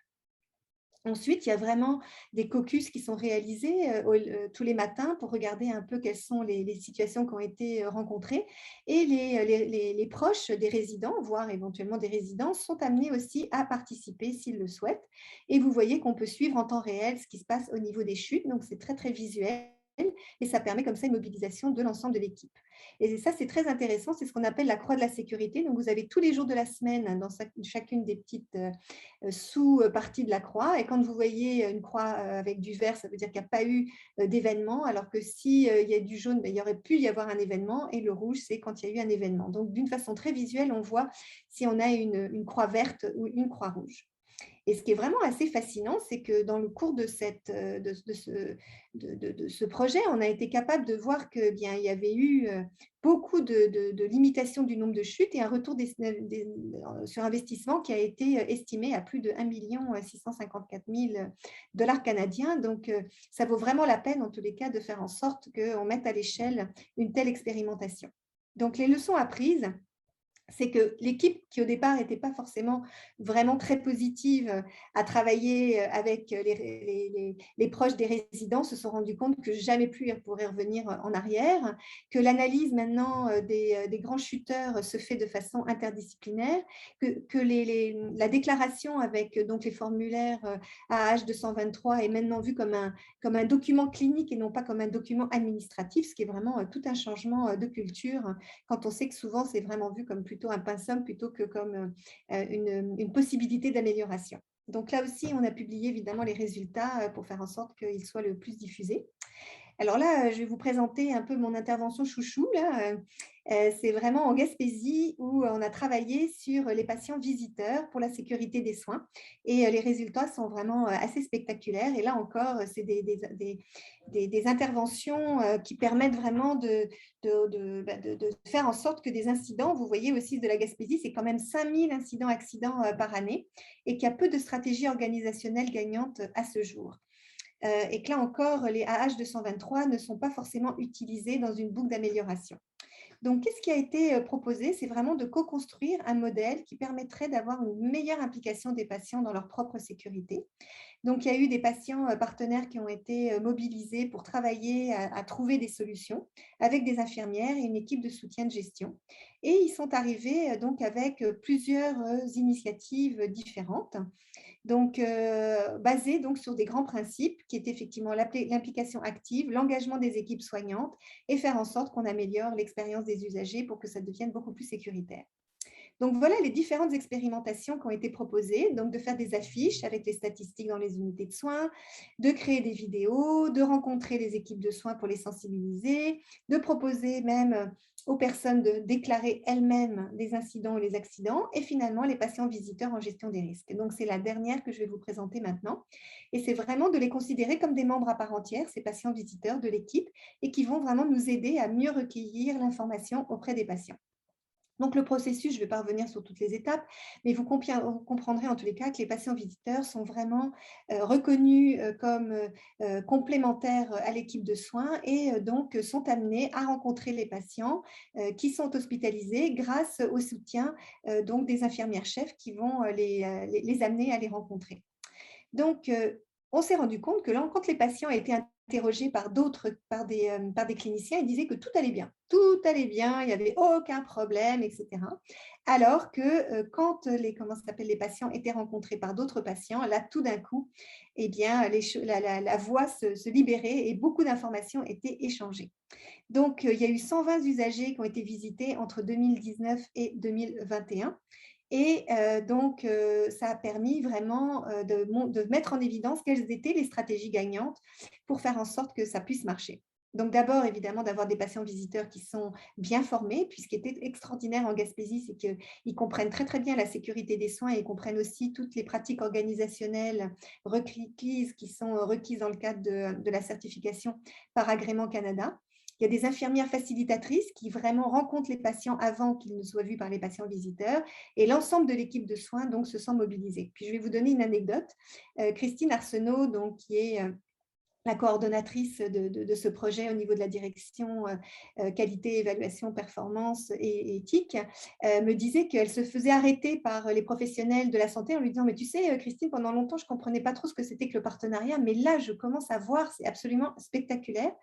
Ensuite, il y a vraiment des caucus qui sont réalisés tous les matins pour regarder un peu quelles sont les situations qui ont été rencontrées. Et les proches des résidents, voire éventuellement des résidents, sont amenés aussi à participer s'ils le souhaitent. Et vous voyez qu'on peut suivre en temps réel ce qui se passe au niveau des chutes. Donc, c'est très, très visuel. et ça permet comme ça une mobilisation de l'ensemble de l'équipe. Et ça, c'est très intéressant, c'est ce qu'on appelle la croix de la sécurité. Donc, vous avez tous les jours de la semaine dans chacune des petites sous-parties de la croix. Et quand vous voyez une croix avec du vert, ça veut dire qu'il n'y a pas eu d'événement, alors que s'il y a du jaune, il y aurait pu y avoir un événement, et le rouge, c'est quand il y a eu un événement. Donc, d'une façon très visuelle, on voit si on a une croix verte ou une croix rouge. Et ce qui est vraiment assez fascinant, c'est que dans le cours de ce projet, on a été capable de voir qu'il y avait eu beaucoup de limitations du nombre de chutes et un retour sur investissement qui a été estimé à plus de 1 654 000 $ canadiens. Donc, ça vaut vraiment la peine, en tous les cas, de faire en sorte qu'on mette à l'échelle une telle expérimentation. Donc, les leçons apprises, c'est que l'équipe qui au départ n'était pas forcément vraiment très positive à travailler avec les proches des résidents se sont rendus compte que jamais plus ils pourraient revenir en arrière, que l'analyse maintenant des grands chuteurs se fait de façon interdisciplinaire, que la déclaration avec donc les formulaires AH223 est maintenant vue comme un document clinique et non pas comme un document administratif, ce qui est vraiment tout un changement de culture quand on sait que souvent c'est vraiment vu comme plutôt un pinceau plutôt que comme une possibilité d'amélioration. Donc là aussi, on a publié évidemment les résultats pour faire en sorte qu'ils soient le plus diffusés. Alors là, je vais vous présenter un peu mon intervention chouchou. C'est vraiment en Gaspésie où on a travaillé sur les patients visiteurs pour la sécurité des soins. Et les résultats sont vraiment assez spectaculaires. Et là encore, c'est des interventions qui permettent vraiment de faire en sorte que des incidents, vous voyez aussi de la Gaspésie, c'est quand même 5000 accidents par année et qu'il y a peu de stratégies organisationnelles gagnantes à ce jour. Et que là encore, les AH223 ne sont pas forcément utilisés dans une boucle d'amélioration. Donc, qu'est-ce qui a été proposé? C'est vraiment de co-construire un modèle qui permettrait d'avoir une meilleure implication des patients dans leur propre sécurité. Donc, il y a eu des patients partenaires qui ont été mobilisés pour travailler à trouver des solutions avec des infirmières et une équipe de soutien de gestion. Et ils sont arrivés donc avec plusieurs initiatives différentes. Donc, basé donc sur des grands principes qui étaient effectivement l'implication active, l'engagement des équipes soignantes et faire en sorte qu'on améliore l'expérience des usagers pour que ça devienne beaucoup plus sécuritaire. Donc, voilà les différentes expérimentations qui ont été proposées, donc de faire des affiches avec les statistiques dans les unités de soins, de créer des vidéos, de rencontrer les équipes de soins pour les sensibiliser, de proposer même aux personnes de déclarer elles-mêmes les incidents ou les accidents, et finalement les patients visiteurs en gestion des risques. Donc, c'est la dernière que je vais vous présenter maintenant. Et c'est vraiment de les considérer comme des membres à part entière, ces patients visiteurs de l'équipe, et qui vont vraiment nous aider à mieux recueillir l'information auprès des patients. Donc, le processus, je ne vais pas revenir sur toutes les étapes, mais vous comprendrez en tous les cas que les patients visiteurs sont vraiment reconnus comme complémentaires à l'équipe de soins et donc sont amenés à rencontrer les patients qui sont hospitalisés grâce au soutien donc des infirmières-chefs qui vont les amener à les rencontrer. Donc, on s'est rendu compte que quand les patients étaient interrogés par des cliniciens, ils disaient que tout allait bien, il n'y avait aucun problème, etc. Alors que quand les patients étaient rencontrés par d'autres patients, là, tout d'un coup, eh bien, la voie se libérait et beaucoup d'informations étaient échangées. Donc, il y a eu 120 usagers qui ont été visités entre 2019 et 2021. Et donc, ça a permis vraiment de mettre en évidence quelles étaient les stratégies gagnantes pour faire en sorte que ça puisse marcher. Donc, d'abord, évidemment, d'avoir des patients visiteurs qui sont bien formés. Puis, ce qui était extraordinaire en Gaspésie, c'est qu'ils comprennent très, très bien la sécurité des soins et ils comprennent aussi toutes les pratiques organisationnelles requises qui sont requises dans le cadre de la certification par Agrément Canada. Il y a des infirmières facilitatrices qui vraiment rencontrent les patients avant qu'ils ne soient vus par les patients visiteurs et l'ensemble de l'équipe de soins donc, se sent mobilisée. Puis je vais vous donner une anecdote. Christine Arsenault, donc, qui est la coordonnatrice de ce projet au niveau de la direction qualité, évaluation, performance et éthique, me disait qu'elle se faisait arrêter par les professionnels de la santé en lui disant « Mais tu sais, Christine, pendant longtemps, je ne comprenais pas trop ce que c'était que le partenariat, mais là, je commence à voir, c'est absolument spectaculaire. »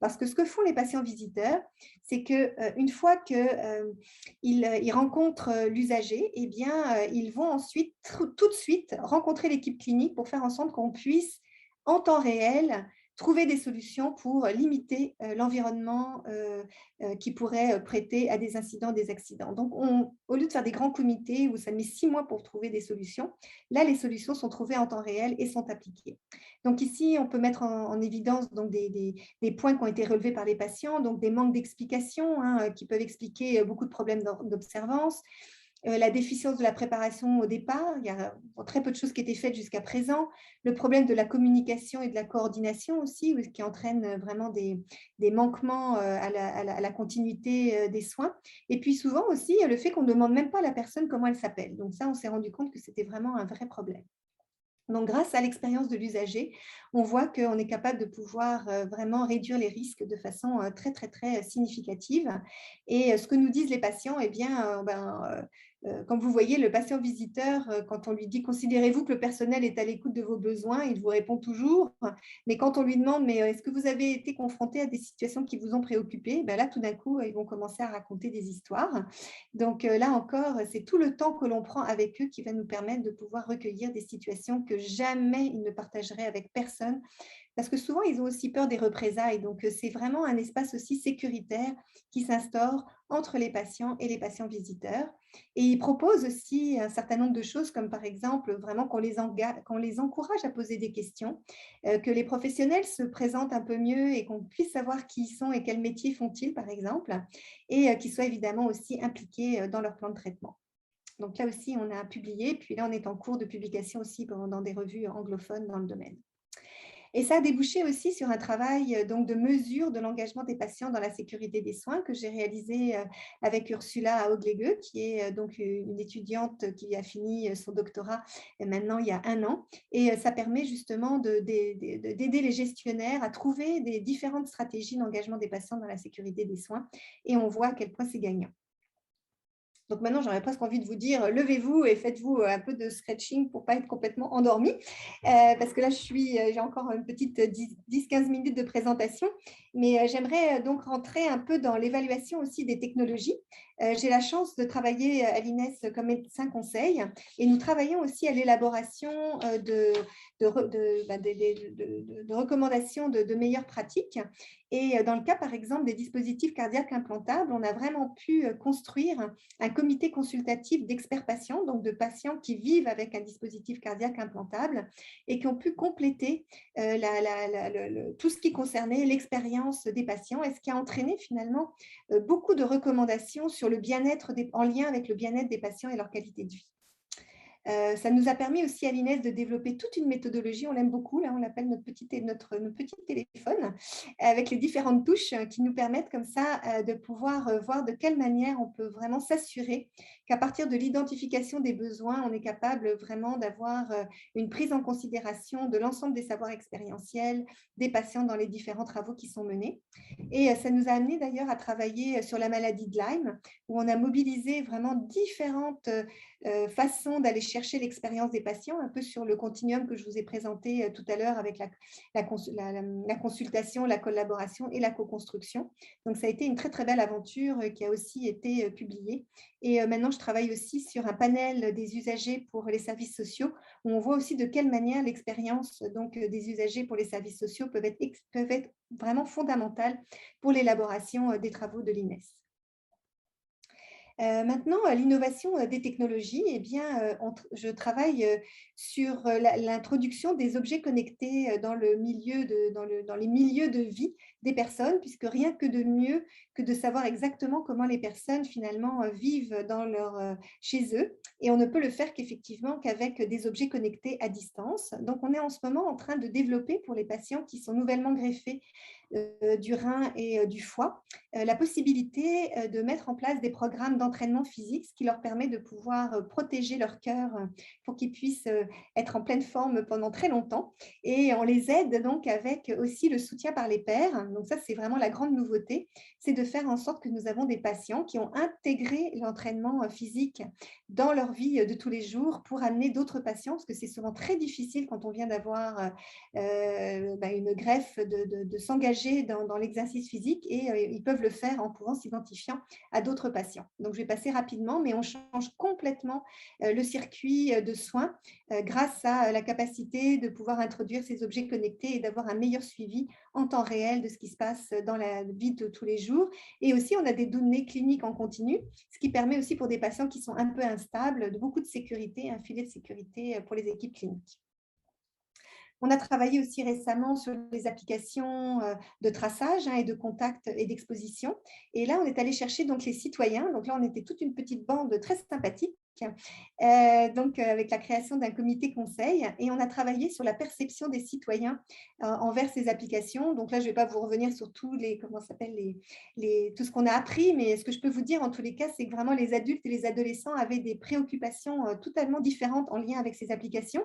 Parce que ce que font les patients visiteurs, c'est qu'une fois qu'ils rencontrent l'usager, eh bien, ils vont ensuite, tout de suite, rencontrer l'équipe clinique pour faire en sorte qu'on puisse en temps réel, trouver des solutions pour limiter l'environnement qui pourrait prêter à des incidents, des accidents. Donc, au lieu de faire des grands comités où ça met 6 mois pour trouver des solutions, là, les solutions sont trouvées en temps réel et sont appliquées. Donc ici, on peut mettre en évidence donc, des points qui ont été relevés par les patients, donc des manques d'explication qui peuvent expliquer beaucoup de problèmes d'observance, la déficience de la préparation au départ, il y a très peu de choses qui étaient faites jusqu'à présent, le problème de la communication et de la coordination aussi, qui entraîne vraiment des manquements à la continuité des soins, et puis souvent aussi le fait qu'on ne demande même pas à la personne comment elle s'appelle. Donc ça, on s'est rendu compte que c'était vraiment un vrai problème. Donc, grâce à l'expérience de l'usager, on voit qu'on est capable de pouvoir vraiment réduire les risques de façon très, très, très significative. Et ce que nous disent les patients, eh bien, comme vous voyez, le patient visiteur, quand on lui dit « Considérez-vous que le personnel est à l'écoute de vos besoins ?» il vous répond toujours. Mais quand on lui demande « Mais est-ce que vous avez été confronté à des situations qui vous ont préoccupé ?» ben là, tout d'un coup, ils vont commencer à raconter des histoires. Donc là encore, c'est tout le temps que l'on prend avec eux qui va nous permettre de pouvoir recueillir des situations que jamais ils ne partageraient avec personne. Parce que souvent, ils ont aussi peur des représailles. Donc, c'est vraiment un espace aussi sécuritaire qui s'instaure entre les patients et les patients visiteurs. Et ils proposent aussi un certain nombre de choses, comme par exemple, vraiment qu'on les encourage à poser des questions, que les professionnels se présentent un peu mieux et qu'on puisse savoir qui ils sont et quel métier font-ils, par exemple, et qu'ils soient évidemment aussi impliqués dans leur plan de traitement. Donc là aussi, on a publié, puis là, on est en cours de publication aussi dans des revues anglophones dans le domaine. Et ça a débouché aussi sur un travail donc, de mesure de l'engagement des patients dans la sécurité des soins que j'ai réalisé avec Ursula Hauglegeu, qui est donc une étudiante qui a fini son doctorat maintenant il y a 1 an. Et ça permet justement d'aider les gestionnaires à trouver des différentes stratégies d'engagement des patients dans la sécurité des soins. Et on voit à quel point c'est gagnant. Donc maintenant, j'aurais presque envie de vous dire, levez-vous et faites-vous un peu de stretching pour ne pas être complètement endormi. Parce que là, j'ai encore une petite 10-15 minutes de présentation. Mais j'aimerais donc rentrer un peu dans l'évaluation aussi des technologies. J'ai la chance de travailler à l'INES comme médecin conseil et nous travaillons aussi à l'élaboration de recommandations de meilleures pratiques. Et dans le cas, par exemple, des dispositifs cardiaques implantables, on a vraiment pu construire un comité consultatif d'experts patients, donc de patients qui vivent avec un dispositif cardiaque implantable et qui ont pu compléter tout ce qui concernait l'expérience des patients et ce qui a entraîné finalement beaucoup de recommandations sur le bien-être en lien avec le bien-être des patients et leur qualité de vie. Ça nous a permis aussi à l'INES de développer toute une méthodologie, on l'aime beaucoup, là on l'appelle notre petit téléphone, avec les différentes touches qui nous permettent comme ça de pouvoir voir de quelle manière on peut vraiment s'assurer qu'à partir de l'identification des besoins, on est capable vraiment d'avoir une prise en considération de l'ensemble des savoirs expérientiels des patients dans les différents travaux qui sont menés. Et ça nous a amené d'ailleurs à travailler sur la maladie de Lyme, où on a mobilisé vraiment différentes façon d'aller chercher l'expérience des patients, un peu sur le continuum que je vous ai présenté tout à l'heure avec la consultation, la collaboration et la co-construction. Donc, ça a été une très, très belle aventure qui a aussi été publiée. Et maintenant, je travaille aussi sur un panel des usagers pour les services sociaux, où on voit aussi de quelle manière l'expérience des usagers pour les services sociaux peuvent être vraiment fondamentale pour l'élaboration des travaux de l'INES. Maintenant, l'innovation des technologies, eh bien, je travaille sur l'introduction des objets connectés dans les milieux de vie des personnes, puisque rien que de mieux que de savoir exactement comment les personnes finalement vivent chez eux. Et on ne peut le faire qu'effectivement qu'avec des objets connectés à distance. Donc, on est en ce moment en train de développer pour les patients qui sont nouvellement greffés du rein et du foie, la possibilité de mettre en place des programmes d'entraînement physique, ce qui leur permet de pouvoir protéger leur cœur pour qu'ils puissent être en pleine forme pendant très longtemps. Et on les aide donc avec aussi le soutien par les pairs. Donc ça, c'est vraiment la grande nouveauté, c'est de faire en sorte que nous avons des patients qui ont intégré l'entraînement physique dans leur vie de tous les jours pour amener d'autres patients, parce que c'est souvent très difficile quand on vient d'avoir une greffe de s'engager engagés dans l'exercice physique et ils peuvent le faire en pouvant s'identifier à d'autres patients. Donc, je vais passer rapidement, mais on change complètement le circuit de soins grâce à la capacité de pouvoir introduire ces objets connectés et d'avoir un meilleur suivi en temps réel de ce qui se passe dans la vie de tous les jours. Et aussi, on a des données cliniques en continu, ce qui permet aussi pour des patients qui sont un peu instables, de beaucoup de sécurité, un filet de sécurité pour les équipes cliniques. On a travaillé aussi récemment sur les applications de traçage et de contact et d'exposition. Et là, on est allé chercher donc les citoyens. Donc là, on était toute une petite bande très sympathique. Avec la création d'un comité conseil, et on a travaillé sur la perception des citoyens envers ces applications. Donc là, je ne vais pas vous revenir sur tout ce qu'on a appris, mais ce que je peux vous dire en tous les cas, c'est que vraiment les adultes et les adolescents avaient des préoccupations totalement différentes en lien avec ces applications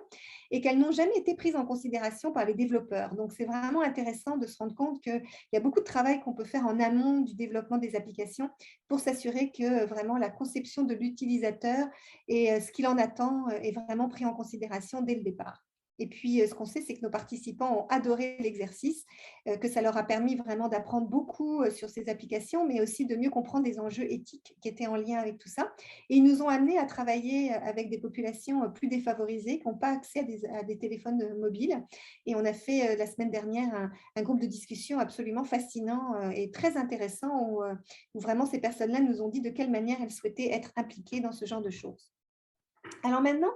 et qu'elles n'ont jamais été prises en considération par les développeurs. Donc c'est vraiment intéressant de se rendre compte qu'il y a beaucoup de travail qu'on peut faire en amont du développement des applications pour s'assurer que vraiment la conception de l'utilisateur et ce qu'il en attend est vraiment pris en considération dès le départ. Et puis, ce qu'on sait, c'est que nos participants ont adoré l'exercice, que ça leur a permis vraiment d'apprendre beaucoup sur ces applications, mais aussi de mieux comprendre les enjeux éthiques qui étaient en lien avec tout ça. Et ils nous ont amenés à travailler avec des populations plus défavorisées qui n'ont pas accès à des téléphones mobiles. Et on a fait la semaine dernière un groupe de discussion absolument fascinant et très intéressant où vraiment ces personnes-là nous ont dit de quelle manière elles souhaitaient être impliquées dans ce genre de choses. Alors maintenant,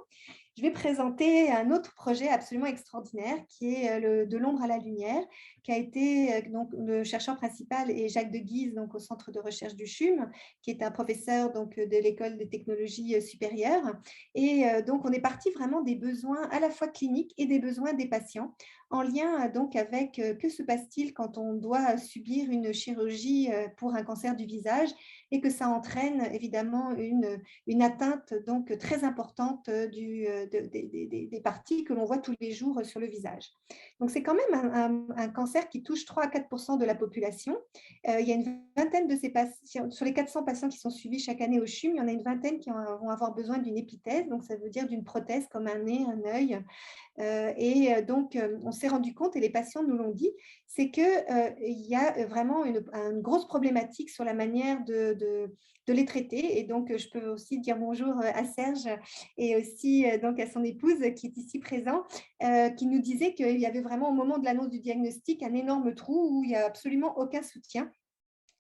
je vais présenter un autre projet absolument extraordinaire qui est de l'ombre à la lumière, qui a été, donc, le chercheur principal est Jacques de Guise, donc, au centre de recherche du CHUM, qui est un professeur donc, de l'école des technologies supérieures. Et donc, on est parti vraiment des besoins à la fois cliniques et des besoins des patients, en lien donc avec que se passe-t-il quand on doit subir une chirurgie pour un cancer du visage et que ça entraîne évidemment une atteinte donc très importante des parties que l'on voit tous les jours sur le visage. Donc, c'est quand même un cancer qui touche 3 à 4% de la population. Il y a une vingtaine de ces patients, sur les 400 patients qui sont suivis chaque année au CHUM, il y en a une vingtaine qui vont avoir besoin d'une épithèse, donc ça veut dire d'une prothèse comme un nez, un œil. Donc, on s'est rendu compte, et les patients nous l'ont dit, c'est qu'il y a vraiment une grosse problématique sur la manière de les traiter. Et donc, je peux aussi dire bonjour à Serge et aussi donc à son épouse qui est ici présent, qui nous disait qu'il y avait vraiment au moment de l'annonce du diagnostic un énorme trou où il n'y a absolument aucun soutien.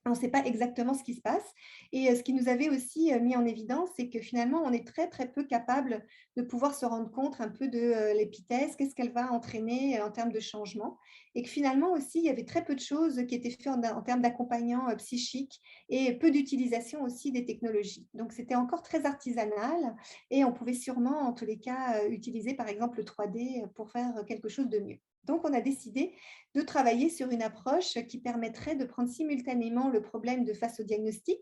On ne sait pas exactement ce qui se passe. Et ce qui nous avait aussi mis en évidence, c'est que finalement, on est très, très peu capable de pouvoir se rendre compte un peu de l'épithèse, qu'est-ce qu'elle va entraîner en termes de changement. Et que finalement aussi, il y avait très peu de choses qui étaient faites en termes d'accompagnant psychique et peu d'utilisation aussi des technologies. Donc, c'était encore très artisanal et on pouvait sûrement, en tous les cas, utiliser par exemple le 3D pour faire quelque chose de mieux. Donc, on a décidé de travailler sur une approche qui permettrait de prendre simultanément le problème de face au diagnostic,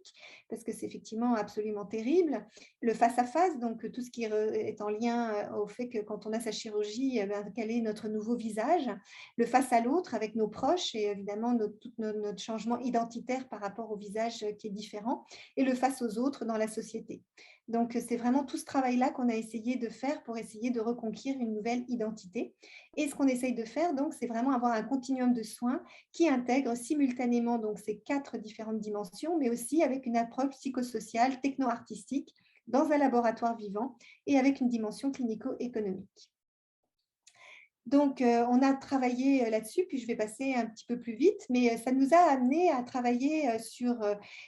parce que c'est effectivement absolument terrible, le face-à-face, donc tout ce qui est en lien au fait que quand on a sa chirurgie, quel est notre nouveau visage, le face à l'autre avec nos proches et évidemment tout notre changement identitaire par rapport au visage qui est différent, et le face aux autres dans la société. Donc, c'est vraiment tout ce travail-là qu'on a essayé de faire pour essayer de reconquérir une nouvelle identité. Et ce qu'on essaye de faire, donc, c'est vraiment avoir un continuum de soins qui intègre simultanément donc, ces 4 différentes dimensions, mais aussi avec une approche psychosociale, techno-artistique, dans un laboratoire vivant et avec une dimension clinico-économique. Donc, on a travaillé là-dessus, puis je vais passer un petit peu plus vite, mais ça nous a amené à travailler sur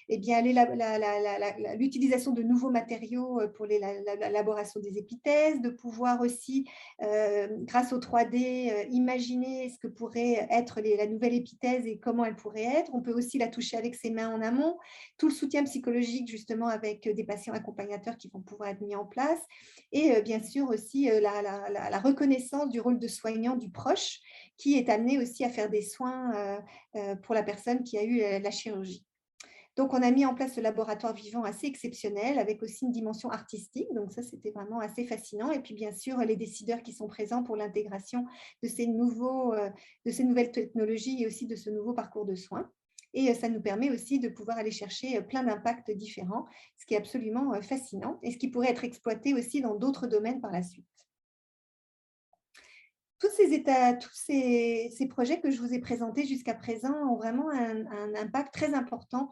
l'utilisation de nouveaux matériaux pour l'élaboration des épithèses, de pouvoir aussi, grâce au 3D, imaginer ce que pourrait être la nouvelle épithèse et comment elle pourrait être. On peut aussi la toucher avec ses mains en amont. Tout le soutien psychologique, justement, avec des patients accompagnateurs qui vont pouvoir être mis en place. Et bien sûr aussi la reconnaissance du rôle de soignant du proche qui est amené aussi à faire des soins pour la personne qui a eu la chirurgie. Donc, on a mis en place ce laboratoire vivant assez exceptionnel avec aussi une dimension artistique. Donc, ça, c'était vraiment assez fascinant. Et puis, bien sûr, les décideurs qui sont présents pour l'intégration de ces nouvelles technologies et aussi de ce nouveau parcours de soins. Et ça nous permet aussi de pouvoir aller chercher plein d'impacts différents, ce qui est absolument fascinant et ce qui pourrait être exploité aussi dans d'autres domaines par la suite. tous ces projets que je vous ai présentés jusqu'à présent ont vraiment un impact très important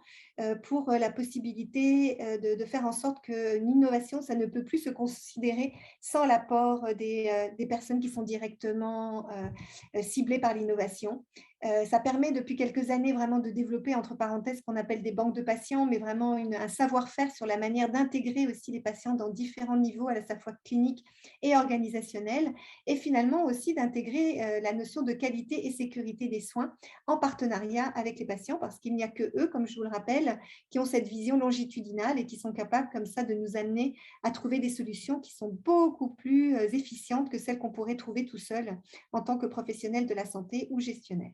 pour la possibilité de faire en sorte qu'une innovation, ça ne peut plus se considérer sans l'apport des personnes qui sont directement ciblées par l'innovation. Ça permet depuis quelques années vraiment de développer, entre parenthèses, ce qu'on appelle des banques de patients, mais vraiment un savoir-faire sur la manière d'intégrer aussi les patients dans différents niveaux, à la fois cliniques et organisationnels, et finalement aussi d'intégrer la notion de qualité et sécurité des soins en partenariat avec les patients, parce qu'il n'y a que eux, comme je vous le rappelle, qui ont cette vision longitudinale et qui sont capables comme ça de nous amener à trouver des solutions qui sont beaucoup plus efficientes que celles qu'on pourrait trouver tout seul en tant que professionnel de la santé ou gestionnaire.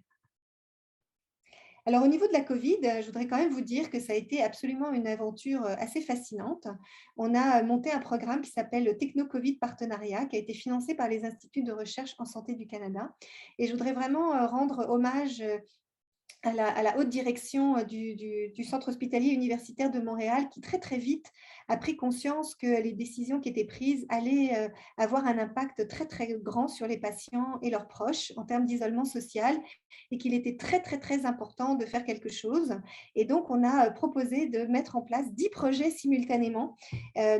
Alors, au niveau de la Covid, je voudrais quand même vous dire que ça a été absolument une aventure assez fascinante. On a monté un programme qui s'appelle le Techno-Covid Partenariat, qui a été financé par les Instituts de recherche en santé du Canada. Et je voudrais vraiment rendre hommage à la haute direction du Centre hospitalier universitaire de Montréal, qui très très vite a pris conscience que les décisions qui étaient prises allaient avoir un impact très très grand sur les patients et leurs proches en termes d'isolement social, et qu'il était très très très important de faire quelque chose. Et donc on a proposé de mettre en place 10 projets simultanément,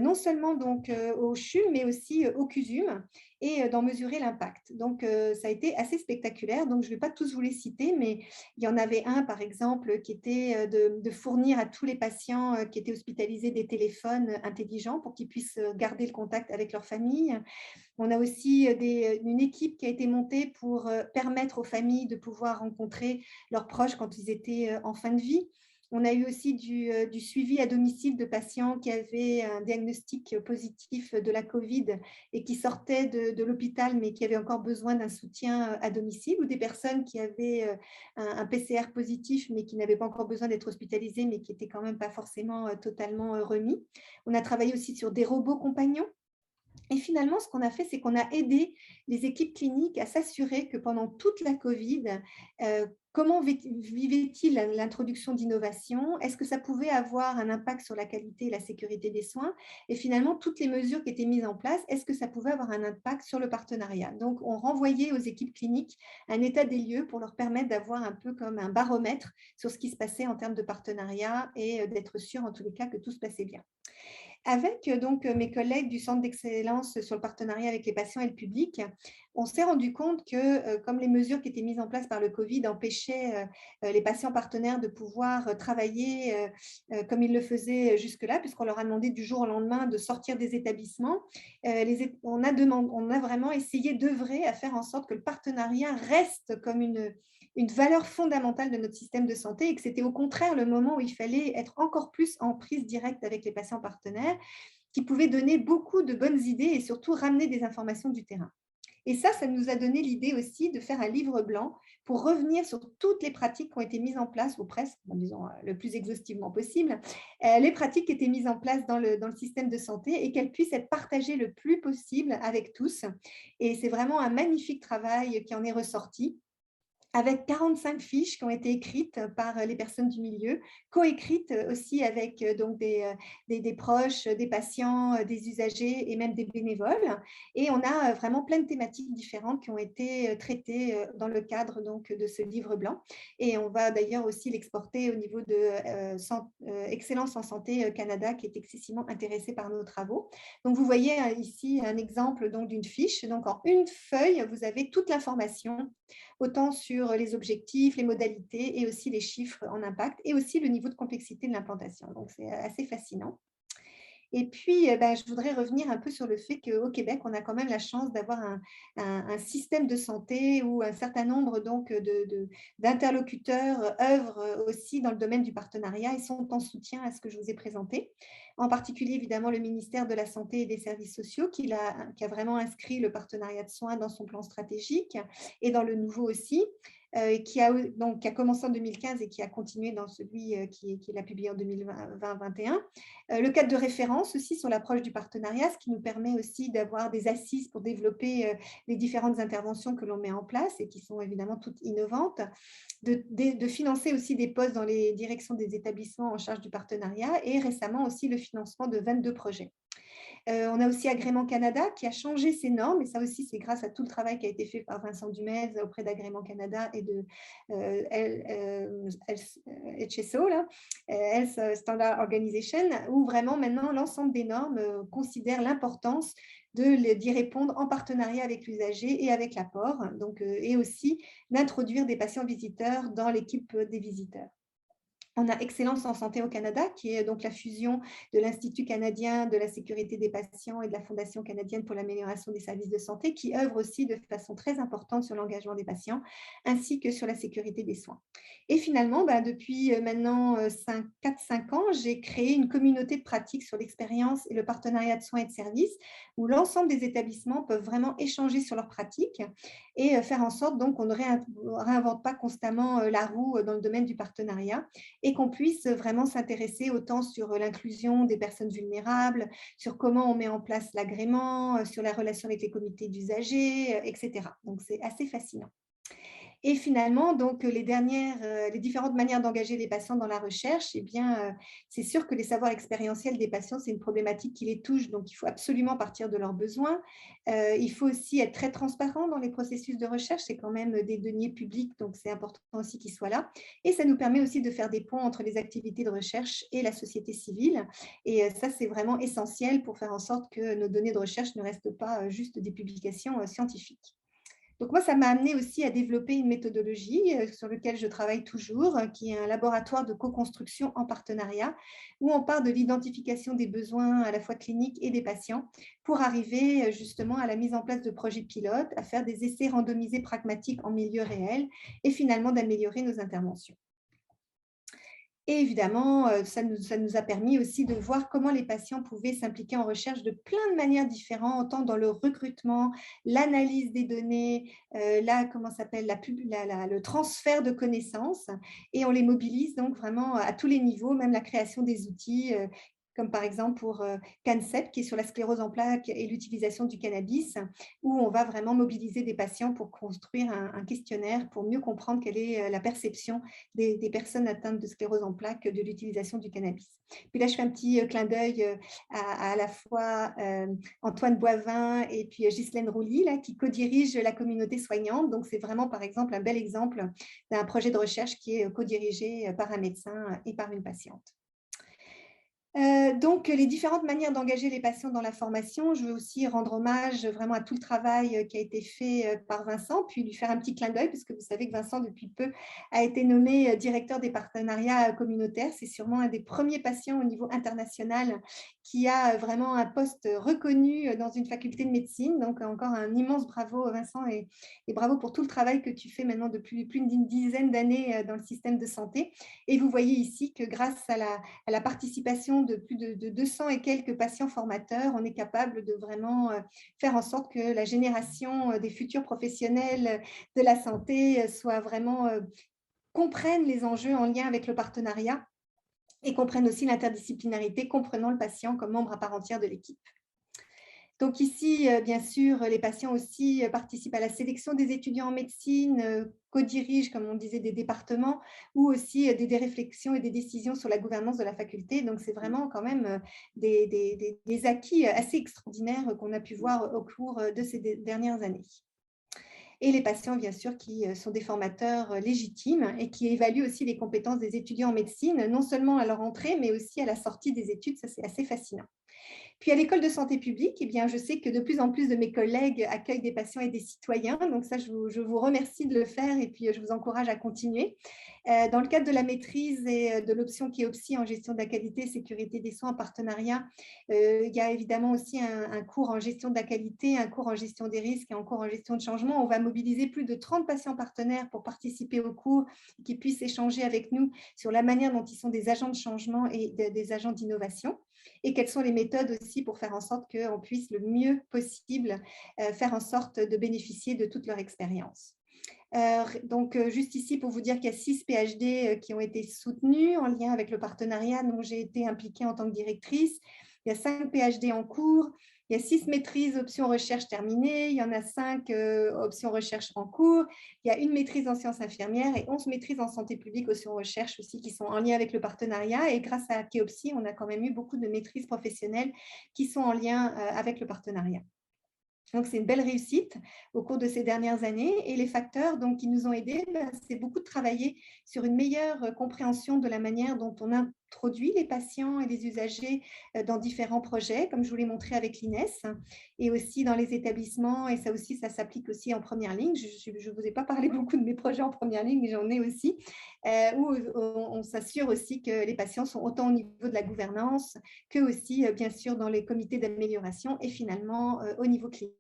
non seulement donc au CHUM, mais aussi au CUSUM, et d'en mesurer l'impact. Donc, ça a été assez spectaculaire. Donc, je ne vais pas tous vous les citer, mais il y en avait un, par exemple, qui était de fournir à tous les patients qui étaient hospitalisés des téléphones intelligents pour qu'ils puissent garder le contact avec leur famille. On a aussi une équipe qui a été montée pour permettre aux familles de pouvoir rencontrer leurs proches quand ils étaient en fin de vie. On a eu aussi du suivi à domicile de patients qui avaient un diagnostic positif de la Covid et qui sortaient de l'hôpital, mais qui avaient encore besoin d'un soutien à domicile, ou des personnes qui avaient un PCR positif, mais qui n'avaient pas encore besoin d'être hospitalisées, mais qui n'étaient quand même pas forcément totalement remis. On a travaillé aussi sur des robots compagnons. Et finalement, ce qu'on a fait, c'est qu'on a aidé les équipes cliniques à s'assurer que pendant toute la Covid, comment vivait-il l'introduction d'innovation? Est-ce que ça pouvait avoir un impact sur la qualité et la sécurité des soins? Et finalement, toutes les mesures qui étaient mises en place, est-ce que ça pouvait avoir un impact sur le partenariat? Donc, on renvoyait aux équipes cliniques un état des lieux pour leur permettre d'avoir un peu comme un baromètre sur ce qui se passait en termes de partenariat et d'être sûr, en tous les cas, que tout se passait bien. Avec donc mes collègues du Centre d'excellence sur le partenariat avec les patients et le public, on s'est rendu compte que comme les mesures qui étaient mises en place par le Covid empêchaient les patients partenaires de pouvoir travailler comme ils le faisaient jusque-là, puisqu'on leur a demandé du jour au lendemain de sortir des établissements, on a vraiment essayé d'œuvrer à faire en sorte que le partenariat reste comme une valeur fondamentale de notre système de santé, et que c'était au contraire le moment où il fallait être encore plus en prise directe avec les patients partenaires, qui pouvaient donner beaucoup de bonnes idées et surtout ramener des informations du terrain. Et ça nous a donné l'idée aussi de faire un livre blanc pour revenir sur toutes les pratiques qui ont été mises en place, ou presque, disons le plus exhaustivement possible, les pratiques qui étaient mises en place dans le système de santé, et qu'elles puissent être partagées le plus possible avec tous. Et c'est vraiment un magnifique travail qui en est ressorti, avec 45 fiches qui ont été écrites par les personnes du milieu, coécrites aussi avec donc des proches, des patients, des usagers et même des bénévoles. Et on a vraiment plein de thématiques différentes qui ont été traitées dans le cadre donc de ce livre blanc. Et on va d'ailleurs aussi l'exporter au niveau de Excellence en Santé Canada, qui est excessivement intéressé par nos travaux. Donc, vous voyez ici un exemple d'une fiche. Donc, en une feuille, vous avez toute l'information, autant sur les objectifs, les modalités, et aussi les chiffres en impact, et aussi le niveau de complexité de l'implantation. Donc, c'est assez fascinant. Et puis, je voudrais revenir un peu sur le fait qu'au Québec, on a quand même la chance d'avoir un système de santé où un certain nombre d'interlocuteurs œuvrent aussi dans le domaine du partenariat et sont en soutien à ce que je vous ai présenté. En particulier, évidemment, le ministère de la Santé et des Services sociaux qui a vraiment inscrit le partenariat de soins dans son plan stratégique, et dans le nouveau aussi, qui a commencé en 2015 et qui a continué dans celui qu'il a publié en 2020-2021. Le cadre de référence aussi sur l'approche du partenariat, ce qui nous permet aussi d'avoir des assises pour développer les différentes interventions que l'on met en place et qui sont évidemment toutes innovantes, de financer aussi des postes dans les directions des établissements en charge du partenariat, et récemment aussi le financement de 22 projets. On a aussi Agrément Canada qui a changé ses normes, et ça aussi, c'est grâce à tout le travail qui a été fait par Vincent Dumez auprès d'Agrément Canada et de HSO, là, Health Standard Organization, où vraiment maintenant l'ensemble des normes considèrent l'importance d'y répondre en partenariat avec l'usager et avec l'apport, et aussi d'introduire des patients visiteurs dans l'équipe des visiteurs. On a Excellence en santé au Canada, qui est donc la fusion de l'Institut canadien de la sécurité des patients et de la Fondation canadienne pour l'amélioration des services de santé, qui œuvre aussi de façon très importante sur l'engagement des patients, ainsi que sur la sécurité des soins. Et finalement, depuis maintenant 4-5 ans, j'ai créé une communauté de pratique sur l'expérience et le partenariat de soins et de services, où l'ensemble des établissements peuvent vraiment échanger sur leurs pratiques et faire en sorte donc qu'on ne réinvente pas constamment la roue dans le domaine du partenariat, et qu'on puisse vraiment s'intéresser autant sur l'inclusion des personnes vulnérables, sur comment on met en place l'agrément, sur la relation avec les comités d'usagers, etc. Donc, c'est assez fascinant. Et finalement, donc, les différentes manières d'engager les patients dans la recherche, eh bien, c'est sûr que les savoirs expérientiels des patients, c'est une problématique qui les touche, donc il faut absolument partir de leurs besoins. Il faut aussi être très transparent dans les processus de recherche, c'est quand même des deniers publics, donc c'est important aussi qu'ils soient là. Et ça nous permet aussi de faire des ponts entre les activités de recherche et la société civile. Et ça, c'est vraiment essentiel pour faire en sorte que nos données de recherche ne restent pas juste des publications scientifiques. Donc moi, ça m'a amené aussi à développer une méthodologie sur laquelle je travaille toujours, qui est un laboratoire de co-construction en partenariat, où on part de l'identification des besoins à la fois cliniques et des patients pour arriver justement à la mise en place de projets pilotes, à faire des essais randomisés pragmatiques en milieu réel et finalement d'améliorer nos interventions. Et évidemment, ça nous a permis aussi de voir comment les patients pouvaient s'impliquer en recherche de plein de manières différentes, tant dans le recrutement, l'analyse des données, le transfert de connaissances. Et on les mobilise donc vraiment à tous les niveaux, même la création des outils, comme par exemple pour CanCEP, qui est sur la sclérose en plaques et l'utilisation du cannabis, où on va vraiment mobiliser des patients pour construire un questionnaire pour mieux comprendre quelle est la perception des personnes atteintes de sclérose en plaques de l'utilisation du cannabis. Puis là, je fais un petit clin d'œil à la fois Antoine Boivin et puis Ghislaine Rouly, là, qui co-dirigent la communauté soignante. Donc, c'est vraiment, par exemple, un bel exemple d'un projet de recherche qui est co-dirigé par un médecin et par une patiente. Donc, les différentes manières d'engager les patients dans la formation, je veux aussi rendre hommage vraiment à tout le travail qui a été fait par Vincent, puis lui faire un petit clin d'œil, parce que vous savez que Vincent, depuis peu, a été nommé directeur des partenariats communautaires. C'est sûrement un des premiers patients au niveau international qui a vraiment un poste reconnu dans une faculté de médecine. Donc, encore un immense bravo, Vincent, et bravo pour tout le travail que tu fais maintenant depuis plus d'une dizaine d'années dans le système de santé. Et vous voyez ici que grâce à la participation de plus de 200 et quelques patients formateurs, on est capable de vraiment faire en sorte que la génération des futurs professionnels de la santé soit vraiment comprennent les enjeux en lien avec le partenariat et comprennent aussi l'interdisciplinarité, comprenant le patient comme membre à part entière de l'équipe. Donc ici, bien sûr, les patients aussi participent à la sélection des étudiants en médecine, co-dirigent, comme on disait, des départements, ou aussi des réflexions et des décisions sur la gouvernance de la faculté. Donc, c'est vraiment quand même des acquis assez extraordinaires qu'on a pu voir au cours de ces dernières années. Et les patients, bien sûr, qui sont des formateurs légitimes et qui évaluent aussi les compétences des étudiants en médecine, non seulement à leur entrée, mais aussi à la sortie des études. Ça, c'est assez fascinant. Puis à l'école de santé publique, eh bien, je sais que de plus en plus de mes collègues accueillent des patients et des citoyens. Donc ça, je vous remercie de le faire et puis je vous encourage à continuer. Dans le cadre de la maîtrise et de l'option qui est OPSI en gestion de la qualité et sécurité des soins en partenariat, il y a évidemment aussi un cours en gestion de la qualité, un cours en gestion des risques et un cours en gestion de changement. On va mobiliser plus de 30 patients partenaires pour participer au cours, qui puissent échanger avec nous sur la manière dont ils sont des agents de changement et des agents d'innovation, et quelles sont les méthodes aussi pour faire en sorte qu'on puisse le mieux possible faire en sorte de bénéficier de toute leur expérience. Donc, juste ici pour vous dire qu'il y a 6 PhD qui ont été soutenus en lien avec le partenariat dont j'ai été impliquée en tant que directrice. il y a 5 PhD en cours, il y a 6 maîtrises options recherche terminées, il y en a 5 options recherche en cours, il y a une maîtrise en sciences infirmières et 11 maîtrises en santé publique options recherche aussi qui sont en lien avec le partenariat. Et grâce à Keopsi, on a quand même eu beaucoup de maîtrises professionnelles qui sont en lien avec le partenariat. Donc, c'est une belle réussite au cours de ces dernières années. Et les facteurs donc, qui nous ont aidés, c'est beaucoup de travailler sur une meilleure compréhension de la manière dont on introduit les patients et les usagers dans différents projets, comme je vous l'ai montré avec l'INES, et aussi dans les établissements. Et ça aussi, ça s'applique aussi en première ligne. Je ne vous ai pas parlé beaucoup de mes projets en première ligne, mais j'en ai aussi, où on s'assure aussi que les patients sont autant au niveau de la gouvernance que aussi, bien sûr, dans les comités d'amélioration et finalement au niveau clinique.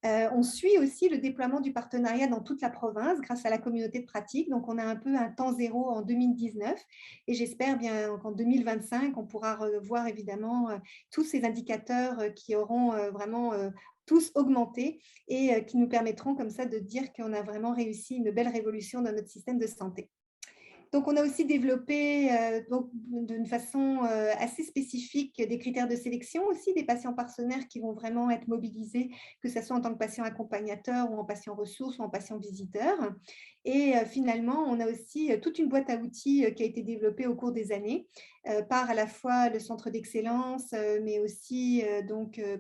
On suit aussi le déploiement du partenariat dans toute la province grâce à la communauté de pratique. Donc, on a un peu un temps zéro en 2019 et j'espère bien qu'en 2025, on pourra revoir évidemment tous ces indicateurs qui auront vraiment tous augmenté et qui nous permettront comme ça de dire qu'on a vraiment réussi une belle révolution dans notre système de santé. Donc, on a aussi développé d'une façon assez spécifique des critères de sélection aussi, des patients partenaires qui vont vraiment être mobilisés, que ce soit en tant que patient accompagnateur ou en patient ressource ou en patient visiteur. Et finalement, on a aussi toute une boîte à outils qui a été développée au cours des années par à la fois le centre d'excellence, mais aussi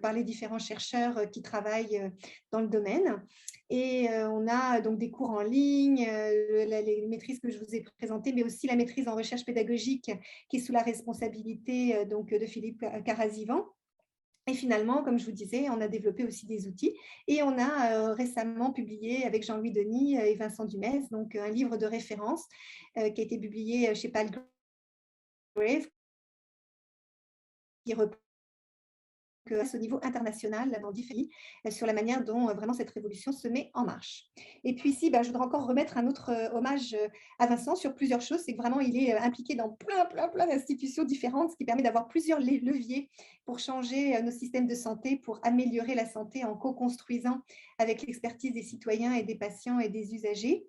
par les différents chercheurs qui travaillent dans le domaine. Et on a donc des cours en ligne, les maîtrises que je vous ai présentées, mais aussi la maîtrise en recherche pédagogique qui est sous la responsabilité de Philippe Carazivan. Et finalement, comme je vous disais, on a développé aussi des outils et on a récemment publié avec Jean-Louis Denis et Vincent Dumez donc, un livre de référence qui a été publié chez Palgrave, qui reprend au niveau international dans différents pays sur la manière dont vraiment cette révolution se met en marche. Et puis ici, je voudrais encore remettre un autre hommage à Vincent sur plusieurs choses. C'est que vraiment, il est impliqué dans plein d'institutions différentes, ce qui permet d'avoir plusieurs leviers pour changer nos systèmes de santé, pour améliorer la santé en co-construisant avec l'expertise des citoyens et des patients et des usagers.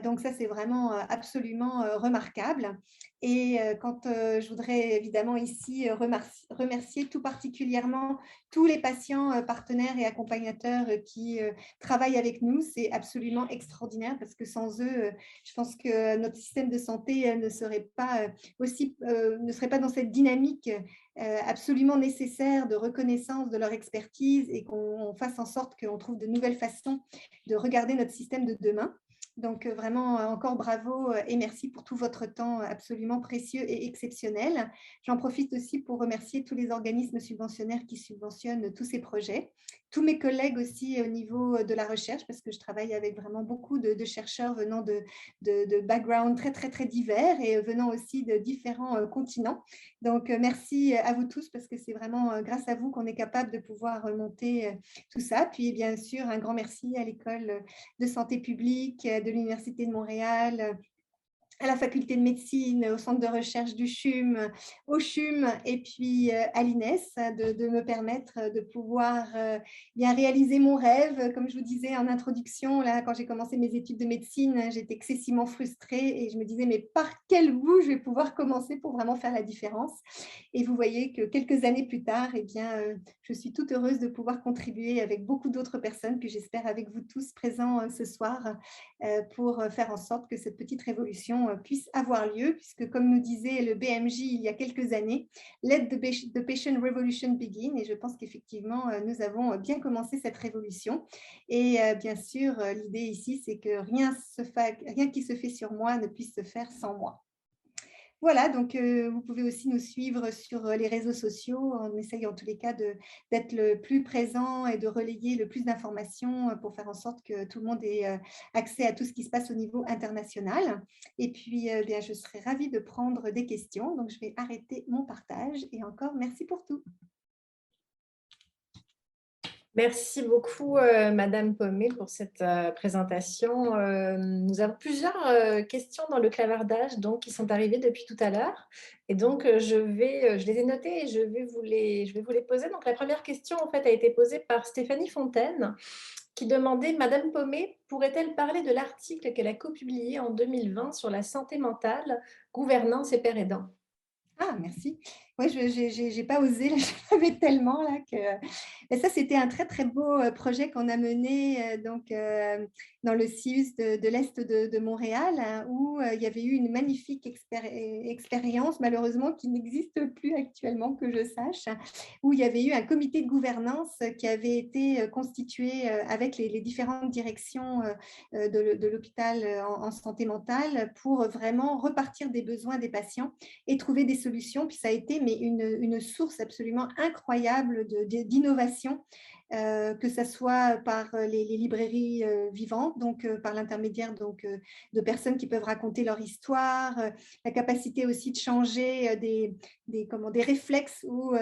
Donc ça, c'est vraiment absolument remarquable. Et je voudrais évidemment ici remercier tout particulièrement tous les patients, partenaires et accompagnateurs qui travaillent avec nous. C'est absolument extraordinaire parce que sans eux, je pense que notre système de santé ne serait pas dans cette dynamique absolument nécessaire de reconnaissance de leur expertise et qu'on fasse en sorte qu'on trouve de nouvelles façons de regarder notre système de demain. Donc, vraiment, encore bravo et merci pour tout votre temps absolument précieux et exceptionnel. J'en profite aussi pour remercier tous les organismes subventionnaires qui subventionnent tous ces projets, tous mes collègues aussi au niveau de la recherche, parce que je travaille avec vraiment beaucoup de chercheurs venant de backgrounds très divers et venant aussi de différents continents. Donc, merci à vous tous, parce que c'est vraiment grâce à vous qu'on est capable de pouvoir monter tout ça. Puis, bien sûr, un grand merci à l'École de santé publique de l'Université de Montréal, à la faculté de médecine, au centre de recherche du CHUM, au CHUM et puis à l'INES de me permettre de pouvoir bien réaliser mon rêve. Comme je vous disais en introduction, là, quand j'ai commencé mes études de médecine, j'étais excessivement frustrée et je me disais mais par quel bout je vais pouvoir commencer pour vraiment faire la différence. Et vous voyez que quelques années plus tard, eh bien, je suis toute heureuse de pouvoir contribuer avec beaucoup d'autres personnes, puis j'espère avec vous tous présents ce soir pour faire en sorte que cette petite révolution puisse avoir lieu, puisque comme nous disait le BMJ il y a quelques années, let the patient revolution begin, et je pense qu'effectivement nous avons bien commencé cette révolution. Et bien sûr, l'idée ici, c'est que rien qui se fait sur moi ne puisse se faire sans moi. Voilà, donc vous pouvez aussi nous suivre sur les réseaux sociaux. On essaye en tous les cas d'être le plus présent et de relayer le plus d'informations pour faire en sorte que tout le monde ait accès à tout ce qui se passe au niveau international. Et puis, bien, je serai ravie de prendre des questions. Donc, je vais arrêter mon partage. Et encore, merci pour tout. Merci beaucoup, Madame Pomé, pour cette présentation. Nous avons plusieurs questions dans le clavardage donc, qui sont arrivées depuis tout à l'heure. Et donc, je les ai notées et je vais vous les poser. Donc, la première question, en fait, a été posée par Stéphanie Fontaine, qui demandait « Madame Pomé, pourrait-elle parler de l'article qu'elle a copublié en 2020 sur la santé mentale, gouvernance et père aidant ?» Ah, merci. Ouais, j'ai pas osé, là, j'avais tellement là que et ça, c'était un très, très beau, projet qu'on a mené, dans le CIUS de l'est de Montréal, hein, où, il y avait eu une magnifique expérience, malheureusement, qui n'existe plus actuellement que je sache, hein, où il y avait eu un comité de gouvernance qui avait été, constitué, avec les différentes directions, de l'hôpital, en santé mentale pour vraiment repartir des besoins des patients et trouver des solutions. Puis ça a été mais une source absolument incroyable d'innovation, que ce soit par les librairies vivantes, donc par l'intermédiaire de personnes qui peuvent raconter leur histoire, la capacité aussi de changer des réflexes où,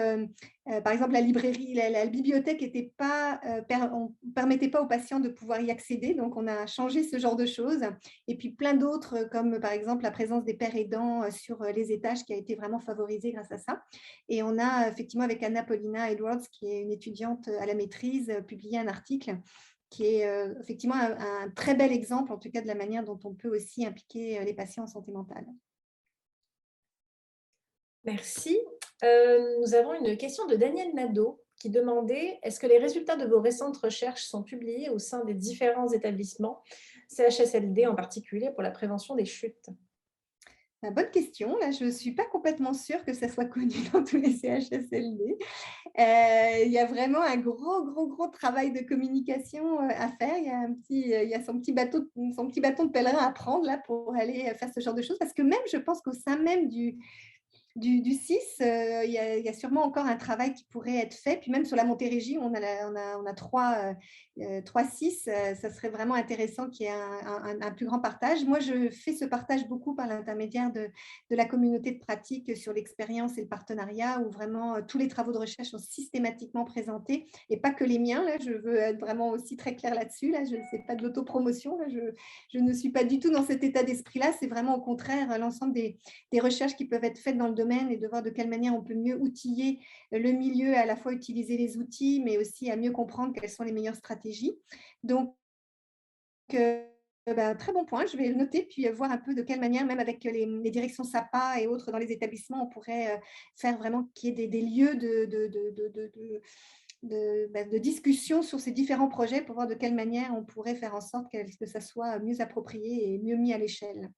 par exemple, la librairie, la bibliothèque on ne permettait pas aux patients de pouvoir y accéder, donc on a changé ce genre de choses. Et puis plein d'autres, comme par exemple la présence des pères aidants sur les étages qui a été vraiment favorisée grâce à ça. Et on a effectivement avec Anna-Paulina Edwards, qui est une étudiante à la maîtrise, publié un article qui est effectivement un très bel exemple, en tout cas de la manière dont on peut aussi impliquer les patients en santé mentale. Merci. Nous avons une question de Daniel Nadeau qui demandait: est-ce que les résultats de vos récentes recherches sont publiés au sein des différents établissements, CHSLD en particulier, pour la prévention des chutes? Bonne question. Là, je ne suis pas complètement sûre que ça soit connu dans tous les CHSLD. Il y a vraiment un gros travail de communication à faire. Il y a son petit bâton de pèlerin à prendre là, pour aller faire ce genre de choses. Parce que même, je pense qu'au sein même du CIS, il y a sûrement encore un travail qui pourrait être fait. Puis même sur la Montérégie, on a trois CIS. Ça serait vraiment intéressant qu'il y ait un plus grand partage. Moi, je fais ce partage beaucoup par l'intermédiaire de la communauté de pratique sur l'expérience et le partenariat, où vraiment tous les travaux de recherche sont systématiquement présentés, et pas que les miens. Là, je veux être vraiment aussi très claire là-dessus. Là, je ne fais pas de l'autopromotion. Là, je ne suis pas du tout dans cet état d'esprit-là. C'est vraiment au contraire l'ensemble des recherches qui peuvent être faites dans le domaine, et de voir de quelle manière on peut mieux outiller le milieu, à la fois utiliser les outils, mais aussi à mieux comprendre quelles sont les meilleures stratégies. Donc, très bon point, je vais le noter, puis voir un peu de quelle manière, même avec les directions SAPA et autres dans les établissements, on pourrait faire vraiment qu'il y ait des lieux de discussion sur ces différents projets, pour voir de quelle manière on pourrait faire en sorte que ça soit mieux approprié et mieux mis à l'échelle.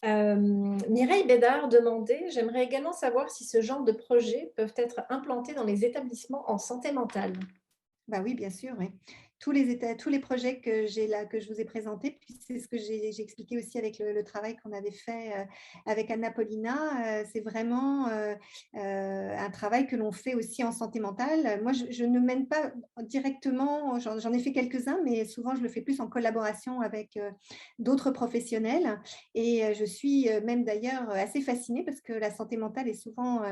Mireille Bédard demandait: j'aimerais également savoir si ce genre de projets peuvent être implantés dans les établissements en santé mentale. Oui, bien sûr, oui. Tous les projets que je vous ai présentés, puis c'est ce que j'ai expliqué aussi avec le travail qu'on avait fait avec Anna-Paulina. C'est vraiment un travail que l'on fait aussi en santé mentale. Moi, je ne mène pas directement, j'en ai fait quelques-uns, mais souvent je le fais plus en collaboration avec d'autres professionnels. Et je suis même d'ailleurs assez fascinée, parce que la santé mentale est souvent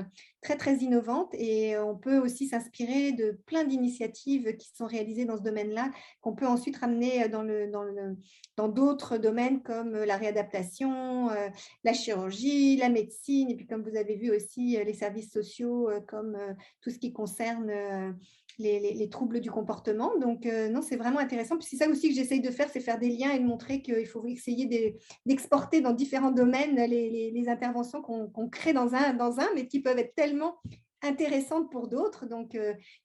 très, très innovante, et on peut aussi s'inspirer de plein d'initiatives qui sont réalisées dans ce domaine-là, qu'on peut ensuite ramener dans d'autres domaines comme la réadaptation, la chirurgie, la médecine, et puis comme vous avez vu aussi les services sociaux, comme tout ce qui concerne les troubles du comportement. Donc non, c'est vraiment intéressant. Puis c'est ça aussi que j'essaye de faire, c'est faire des liens et de montrer qu'il faut essayer d'exporter dans différents domaines les interventions qu'on crée dans un, mais qui peuvent être tellement intéressantes pour d'autres. Donc,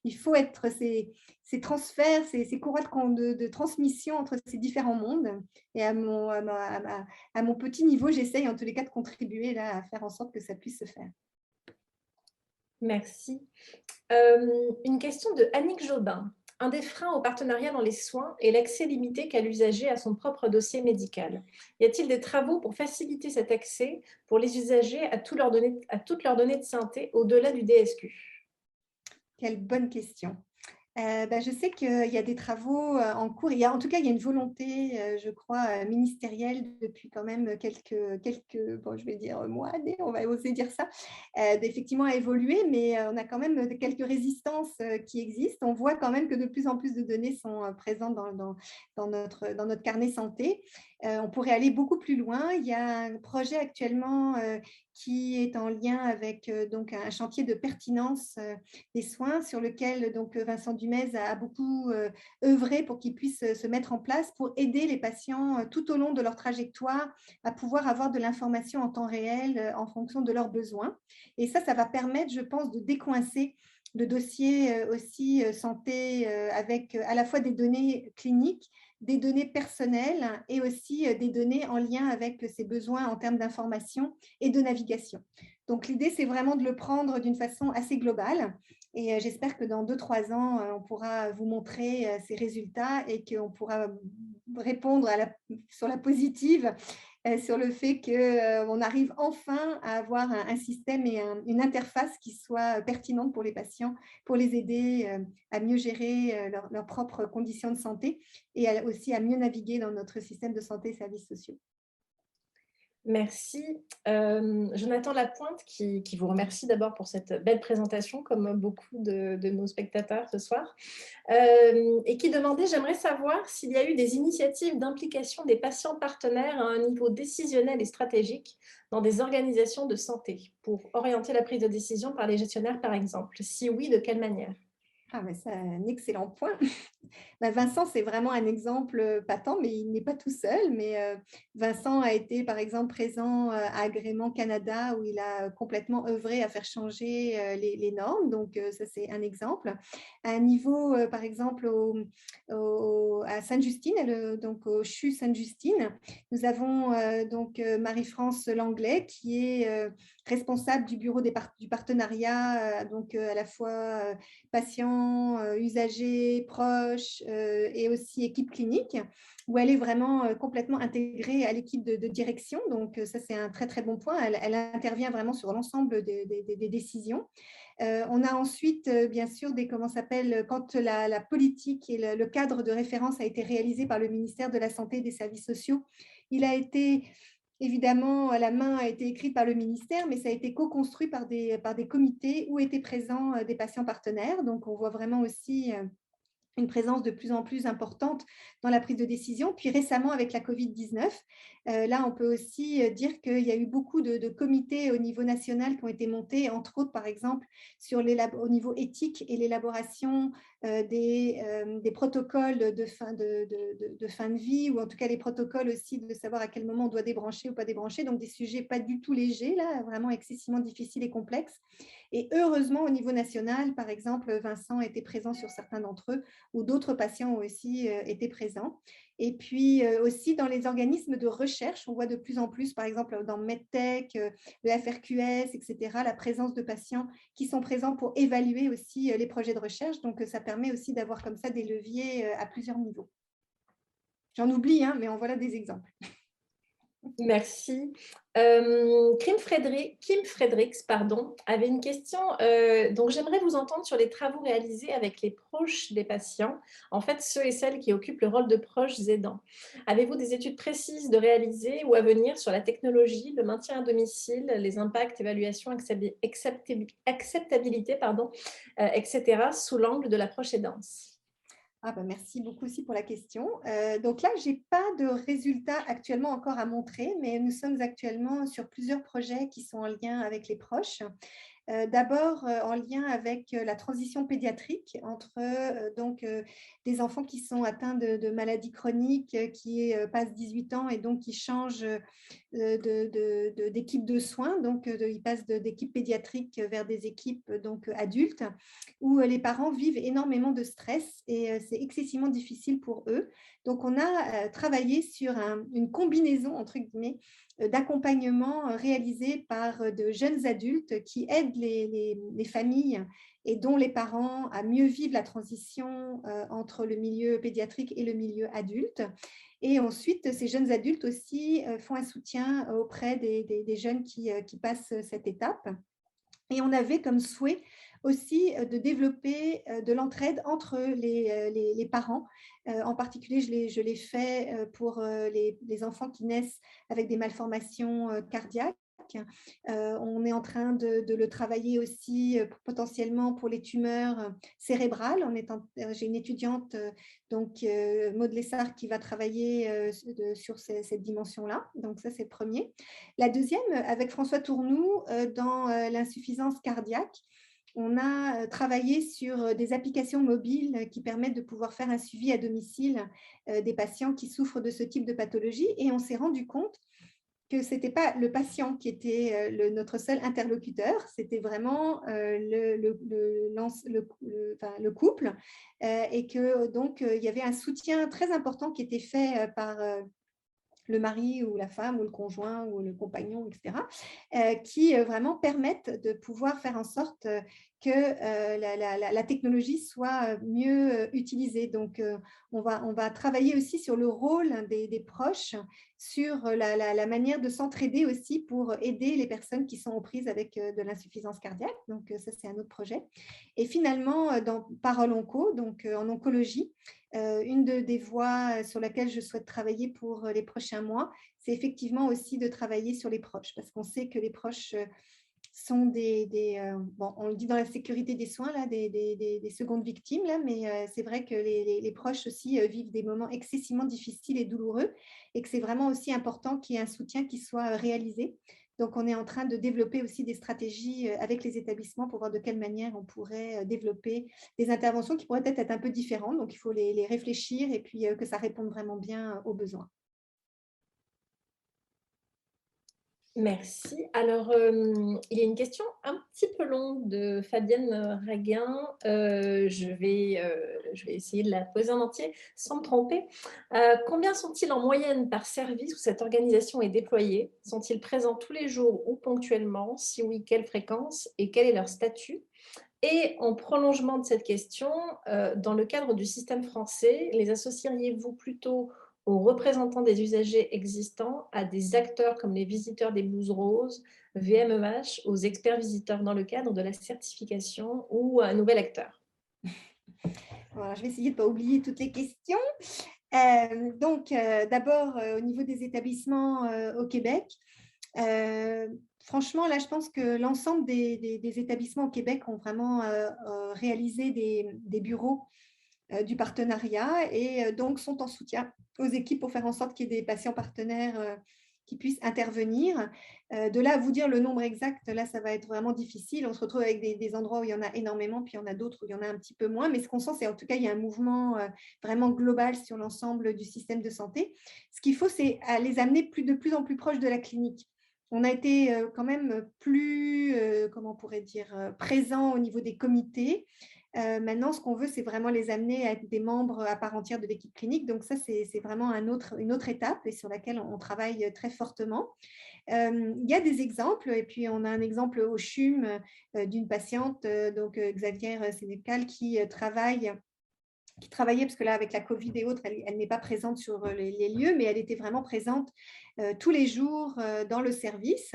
il faut être ces transferts, ces courroies de transmission entre ces différents mondes. Et à mon petit niveau, j'essaye en tous les cas de contribuer là, à faire en sorte que ça puisse se faire. Merci. Une question de Annick Jobin. Un des freins au partenariat dans les soins est l'accès limité qu'a l'usager à son propre dossier médical. Y a-t-il des travaux pour faciliter cet accès pour les usagers à toutes leurs données de santé au-delà du DSQ? Quelle bonne question. Je sais qu'il y a des travaux en cours. En tout cas, il y a une volonté, je crois, ministérielle depuis quand même quelques je vais dire mois, années, on va oser dire ça, d'effectivement évoluer, mais on a quand même quelques résistances qui existent. On voit quand même que de plus en plus de données sont présentes dans notre carnet santé. On pourrait aller beaucoup plus loin. Il y a un projet actuellement qui est en lien avec donc un chantier de pertinence des soins sur lequel donc Vincent Dumez a beaucoup œuvré pour qu'il puisse se mettre en place pour aider les patients tout au long de leur trajectoire à pouvoir avoir de l'information en temps réel en fonction de leurs besoins. Et ça va permettre, je pense, de décoincer le dossier aussi santé avec à la fois des données cliniques, des données personnelles et aussi des données en lien avec ses besoins en termes d'information et de navigation. Donc, l'idée, c'est vraiment de le prendre d'une façon assez globale. Et j'espère que dans 2-3 ans, on pourra vous montrer ces résultats et qu'on pourra répondre sur la positive, sur le fait qu'on arrive enfin à avoir un système et une interface qui soit pertinente pour les patients, pour les aider à mieux gérer leurs propres conditions de santé et aussi à mieux naviguer dans notre système de santé et services sociaux. Merci. Jonathan Lapointe, qui vous remercie d'abord pour cette belle présentation, comme beaucoup de nos spectateurs ce soir, et qui demandait, j'aimerais savoir s'il y a eu des initiatives d'implication des patients partenaires à un niveau décisionnel et stratégique dans des organisations de santé pour orienter la prise de décision par les gestionnaires, par exemple. Si oui, de quelle manière? Ah, mais c'est un excellent point. Vincent, c'est vraiment un exemple patent, mais il n'est pas tout seul. Mais Vincent a été, par exemple, présent à Agrément Canada, où il a complètement œuvré à faire changer les normes. Donc, ça, c'est un exemple. À un niveau, par exemple, à Sainte-Justine, donc au CHU Sainte-Justine, nous avons donc Marie-France Langlais, qui est responsable du bureau du partenariat, donc à la fois patients, usagers, proches et aussi équipe clinique, où elle est vraiment complètement intégrée à l'équipe de direction. Donc, ça, c'est un très, très bon point. Elle intervient vraiment sur l'ensemble des décisions. On a ensuite, bien sûr, quand la politique et le cadre de référence a été réalisé par le ministère de la Santé et des Services sociaux, il a été évidemment, la main a été écrite par le ministère, mais ça a été co-construit par des comités où étaient présents des patients partenaires. Donc, on voit vraiment aussi une présence de plus en plus importante dans la prise de décision. Puis récemment, avec la Covid-19, là, on peut aussi dire qu'il y a eu beaucoup de comités au niveau national qui ont été montés, entre autres, par exemple, au niveau éthique et l'élaboration des protocoles de fin de vie, ou en tout cas les protocoles aussi de savoir à quel moment on doit débrancher ou pas débrancher. Donc, des sujets pas du tout légers, là, vraiment excessivement difficiles et complexes. Et heureusement, au niveau national, par exemple, Vincent était présent sur certains d'entre eux, où d'autres patients ont aussi été présents. Et puis aussi dans les organismes de recherche, on voit de plus en plus, par exemple dans MedTech, le FRQS, etc., la présence de patients qui sont présents pour évaluer aussi les projets de recherche. Donc, ça permet aussi d'avoir comme ça des leviers à plusieurs niveaux. J'en oublie, hein, mais en voilà des exemples. Merci. Kim Fredericks, avait une question. Donc, j'aimerais vous entendre sur les travaux réalisés avec les proches des patients, en fait, ceux et celles qui occupent le rôle de proches aidants. Avez-vous des études précises de réaliser ou à venir sur la technologie, le maintien à domicile, les impacts, évaluation, acceptabilité, etc., sous l'angle de l'approche aidance? Merci beaucoup aussi pour la question. Donc là, je n'ai pas de résultats actuellement encore à montrer, mais nous sommes actuellement sur plusieurs projets qui sont en lien avec les proches. D'abord, en lien avec la transition pédiatrique entre des enfants qui sont atteints de maladies chroniques, qui passent 18 ans et donc qui changent d'équipe de soins. Donc, ils passent d'équipes pédiatriques vers des équipes adultes, où les parents vivent énormément de stress et c'est excessivement difficile pour eux. Donc, on a travaillé sur une combinaison, entre guillemets, d'accompagnement réalisé par de jeunes adultes qui aident les familles et dont les parents à mieux vivre la transition entre le milieu pédiatrique et le milieu adulte. Et ensuite, ces jeunes adultes aussi font un soutien auprès des jeunes qui passent cette étape. Et on avait comme souhait aussi de développer de l'entraide entre les parents. En particulier, je l'ai fait pour les enfants qui naissent avec des malformations cardiaques On est en train de le travailler aussi potentiellement pour les tumeurs cérébrales. J'ai une étudiante, Maud Lessard, qui va travailler sur cette dimension-là. Donc ça, c'est le premier. La deuxième, avec François Tournoux, dans l'insuffisance cardiaque, on a travaillé sur des applications mobiles qui permettent de pouvoir faire un suivi à domicile des patients qui souffrent de ce type de pathologie. Et on s'est rendu compte que ce n'était pas le patient qui était notre seul interlocuteur, c'était vraiment le couple, et que donc il y avait un soutien très important qui était fait par le mari ou la femme ou le conjoint ou le compagnon, etc., qui vraiment permettent de pouvoir faire en sorte que la technologie soit mieux utilisée. Donc, on va travailler aussi sur le rôle des proches, sur la manière de s'entraider aussi pour aider les personnes qui sont aux prises avec de l'insuffisance cardiaque. Donc, ça, c'est un autre projet. Et finalement, dans Parole Onco, donc en oncologie, une des voies sur laquelle je souhaite travailler pour les prochains mois, c'est effectivement aussi de travailler sur les proches, parce qu'on sait que les proches sont on le dit dans la sécurité des soins, là, des secondes victimes, là, mais c'est vrai que les proches aussi vivent des moments excessivement difficiles et douloureux, et que c'est vraiment aussi important qu'il y ait un soutien qui soit réalisé. Donc, on est en train de développer aussi des stratégies avec les établissements pour voir de quelle manière on pourrait développer des interventions qui pourraient peut-être être un peu différentes. Donc, il faut les réfléchir et puis que ça réponde vraiment bien aux besoins. Merci. Alors, il y a une question un petit peu longue de Fabienne Raguin. Je vais essayer de la poser en entier sans me tromper. Combien sont-ils en moyenne par service où cette organisation est déployée? Sont-ils présents tous les jours ou ponctuellement? Si oui, quelle fréquence et quel est leur statut? Et en prolongement de cette question, dans le cadre du système français, les associeriez-vous plutôt aux représentants des usagers existants, à des acteurs comme les visiteurs des Blues Roses, VMEH, aux experts visiteurs dans le cadre de la certification ou à un nouvel acteur? Voilà, je vais essayer de ne pas oublier toutes les questions. D'abord, au niveau des établissements au Québec, franchement, là, je pense que l'ensemble des établissements au Québec ont vraiment réalisé des bureaux du partenariat et donc sont en soutien aux équipes pour faire en sorte qu'il y ait des patients partenaires qui puissent intervenir. De là à vous dire le nombre exact, là, ça va être vraiment difficile. On se retrouve avec des endroits où il y en a énormément, puis il y en a d'autres où il y en a un petit peu moins. Mais ce qu'on sent, c'est en tout cas, il y a un mouvement vraiment global sur l'ensemble du système de santé. Ce qu'il faut, c'est les amener de plus en plus proches de la clinique. On a été quand même plus, comment on pourrait dire, présent au niveau des comités. Maintenant, ce qu'on veut, c'est vraiment les amener à être des membres à part entière de l'équipe clinique. Donc ça, c'est vraiment une autre étape et sur laquelle on travaille très fortement. Il y a des exemples, et puis on a un exemple au CHUM d'une patiente, Xavier Sénécal, qui travaillait, parce que là, avec la Covid et autres, elle n'est pas présente sur les lieux, mais elle était vraiment présente tous les jours dans le service.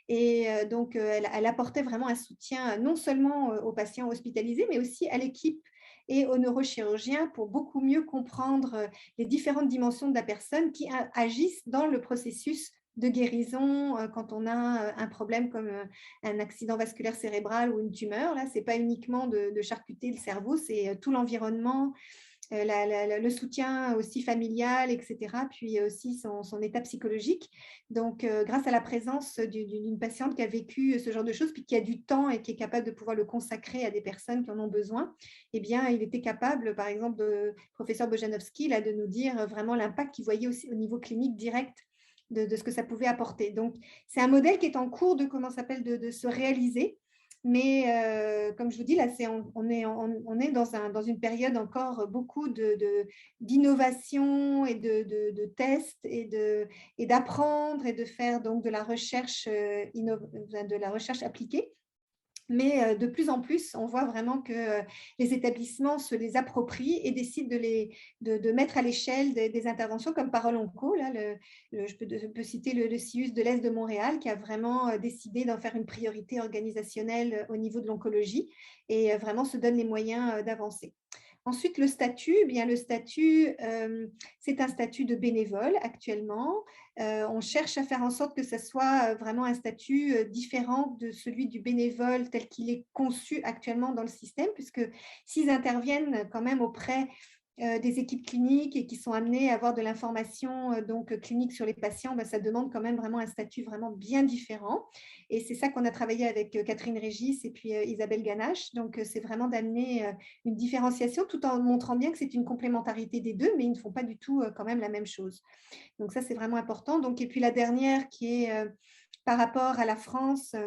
Et elle apportait vraiment un soutien non seulement aux patients hospitalisés, mais aussi à l'équipe et aux neurochirurgiens pour beaucoup mieux comprendre les différentes dimensions de la personne qui agissent dans le processus de guérison quand on a un problème comme un accident vasculaire cérébral ou une tumeur. Là, ce n'est pas uniquement de charcuter le cerveau, c'est tout l'environnement, le soutien aussi familial, etc., puis aussi son état psychologique. Donc, grâce à la présence d'une patiente qui a vécu ce genre de choses, puis qui a du temps et qui est capable de pouvoir le consacrer à des personnes qui en ont besoin, eh bien, il était capable, par exemple, le professeur Bojanowski, là, de nous dire vraiment l'impact qu'il voyait aussi au niveau clinique direct de ce que ça pouvait apporter. Donc, c'est un modèle qui est en cours de se réaliser. Mais comme je vous dis, là, on est dans une période encore beaucoup d'innovation et de tests et d'apprendre et de faire donc de la recherche appliquée. Mais de plus en plus, on voit vraiment que les établissements se les approprient et décident de mettre à l'échelle des interventions comme Parole Onco. Là, je peux citer le CIUS de l'Est de Montréal qui a vraiment décidé d'en faire une priorité organisationnelle au niveau de l'oncologie et vraiment se donne les moyens d'avancer. Ensuite, le statut, c'est un statut de bénévole actuellement. On cherche à faire en sorte que ce soit vraiment un statut différent de celui du bénévole tel qu'il est conçu actuellement dans le système, puisque s'ils interviennent quand même auprès des équipes cliniques et qui sont amenées à avoir de l'information clinique sur les patients, ça demande quand même vraiment un statut vraiment bien différent. Et c'est ça qu'on a travaillé avec Catherine Régis et puis Isabelle Ganache. Donc, c'est vraiment d'amener une différenciation tout en montrant bien que c'est une complémentarité des deux, mais ils ne font pas du tout quand même la même chose. Donc, ça, c'est vraiment important. Donc, et puis la dernière qui est par rapport à la France,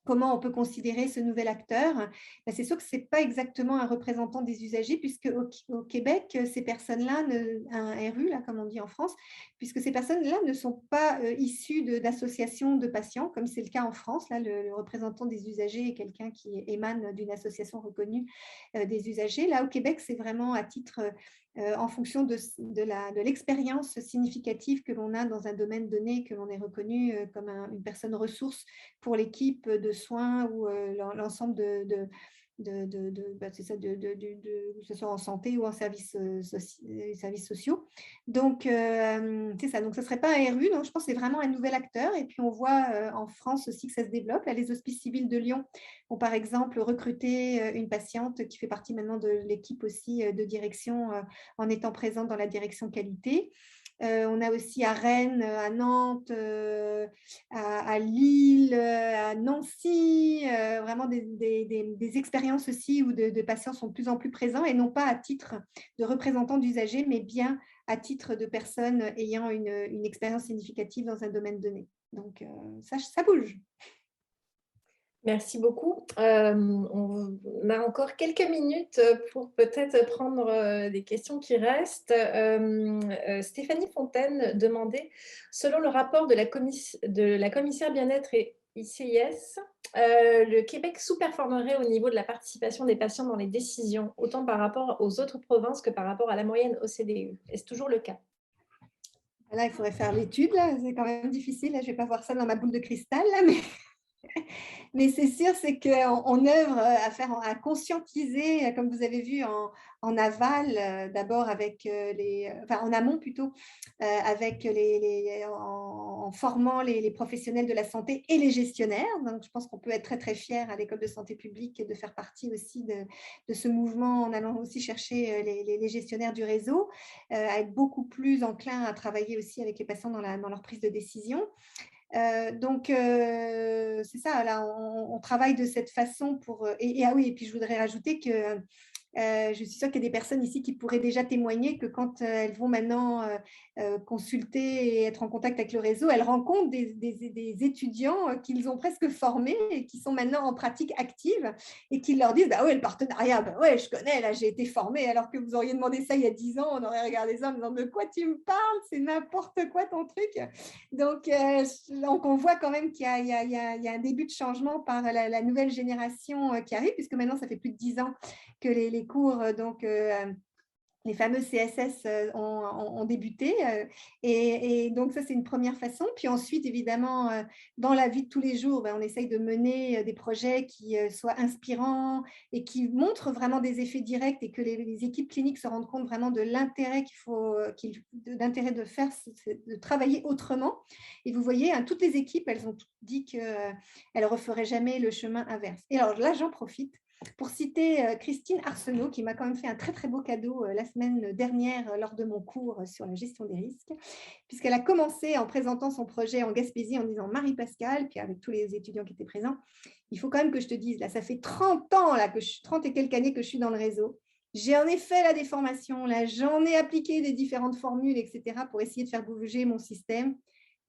comment on peut considérer ce nouvel acteur? C'est sûr que ce n'est pas exactement un représentant des usagers, puisque au Québec, ces personnes-là, un RU, là, comme on dit en France, puisque ces personnes-là ne sont pas issues d'associations de patients, comme c'est le cas en France. Là, le représentant des usagers est quelqu'un qui émane d'une association reconnue des usagers. Là, au Québec, c'est vraiment à titre en fonction de l'expérience significative que l'on a dans un domaine donné, que l'on est reconnu comme une personne ressource pour l'équipe de soins ou l'ensemble c'est ça, que ce soit en santé ou en services sociaux. Donc, c'est ça. Donc, ce ne serait pas un RU. Donc, je pense que c'est vraiment un nouvel acteur. Et puis, on voit en France aussi que ça se développe. Là, les Hospices civils de Lyon ont, par exemple, recruté une patiente qui fait partie maintenant de l'équipe aussi de direction en étant présente dans la direction qualité. On a aussi à Rennes, à Nantes, à Lille, à Nancy, vraiment des expériences aussi où de patients sont de plus en plus présents et non pas à titre de représentants d'usagers, mais bien à titre de personnes ayant une expérience significative dans un domaine donné. Donc, ça bouge. Merci beaucoup. On a encore quelques minutes pour peut-être prendre des questions qui restent. Stéphanie Fontaine demandait, selon le rapport de la commissaire bien-être et ICIS, le Québec sous-performerait au niveau de la participation des patients dans les décisions, autant par rapport aux autres provinces que par rapport à la moyenne OCDE. Est-ce toujours le cas? Là, il faudrait faire l'étude. C'est quand même difficile. Là, je ne vais pas voir ça dans ma boule de cristal, là, mais... Mais c'est sûr, c'est qu'on œuvre à conscientiser, comme vous avez vu en aval, d'abord avec en amont plutôt, avec en formant les professionnels de la santé et les gestionnaires. Donc, je pense qu'on peut être très, très fiers à l'École de santé publique de faire partie aussi de ce mouvement en allant aussi chercher les gestionnaires du réseau, à être beaucoup plus enclins à travailler aussi avec les patients dans leur prise de décision. C'est ça, là, on travaille de cette façon pour… Et puis je voudrais rajouter que je suis sûre qu'il y a des personnes ici qui pourraient déjà témoigner que quand elles vont maintenant consulter et être en contact avec le réseau, elles rencontrent des étudiants qu'ils ont presque formés et qui sont maintenant en pratique active et qui leur disent « Bah ouais, le partenariat, bah ouais, je connais, là, j'ai été formée. » Alors que vous auriez demandé ça il y a 10 ans, on aurait regardé ça en disant « De quoi tu me parles? C'est n'importe quoi ton truc !» Donc, on voit quand même qu'il y a un début de changement par la nouvelle génération qui arrive, puisque maintenant, ça fait plus de 10 ans que les cours, les fameux CSS ont débuté. Et donc, ça, c'est une première façon. Puis ensuite, évidemment, dans la vie de tous les jours, on essaye de mener des projets qui soient inspirants et qui montrent vraiment des effets directs et que les équipes cliniques se rendent compte vraiment de l'intérêt d'intérêt de faire, de travailler autrement. Et vous voyez, toutes les équipes, elles ont dit qu'elles ne referaient jamais le chemin inverse. Et alors là, j'en profite pour citer Christine Arsenault, qui m'a quand même fait un très, très beau cadeau la semaine dernière lors de mon cours sur la gestion des risques, puisqu'elle a commencé en présentant son projet en Gaspésie en disant « Marie-Pascale », puis avec tous les étudiants qui étaient présents, il faut quand même que je te dise, là, ça fait 30 ans, là, 30 et quelques années que je suis dans le réseau. J'ai en effet la déformation, là, j'en ai appliqué des différentes formules, etc., pour essayer de faire bouger mon système.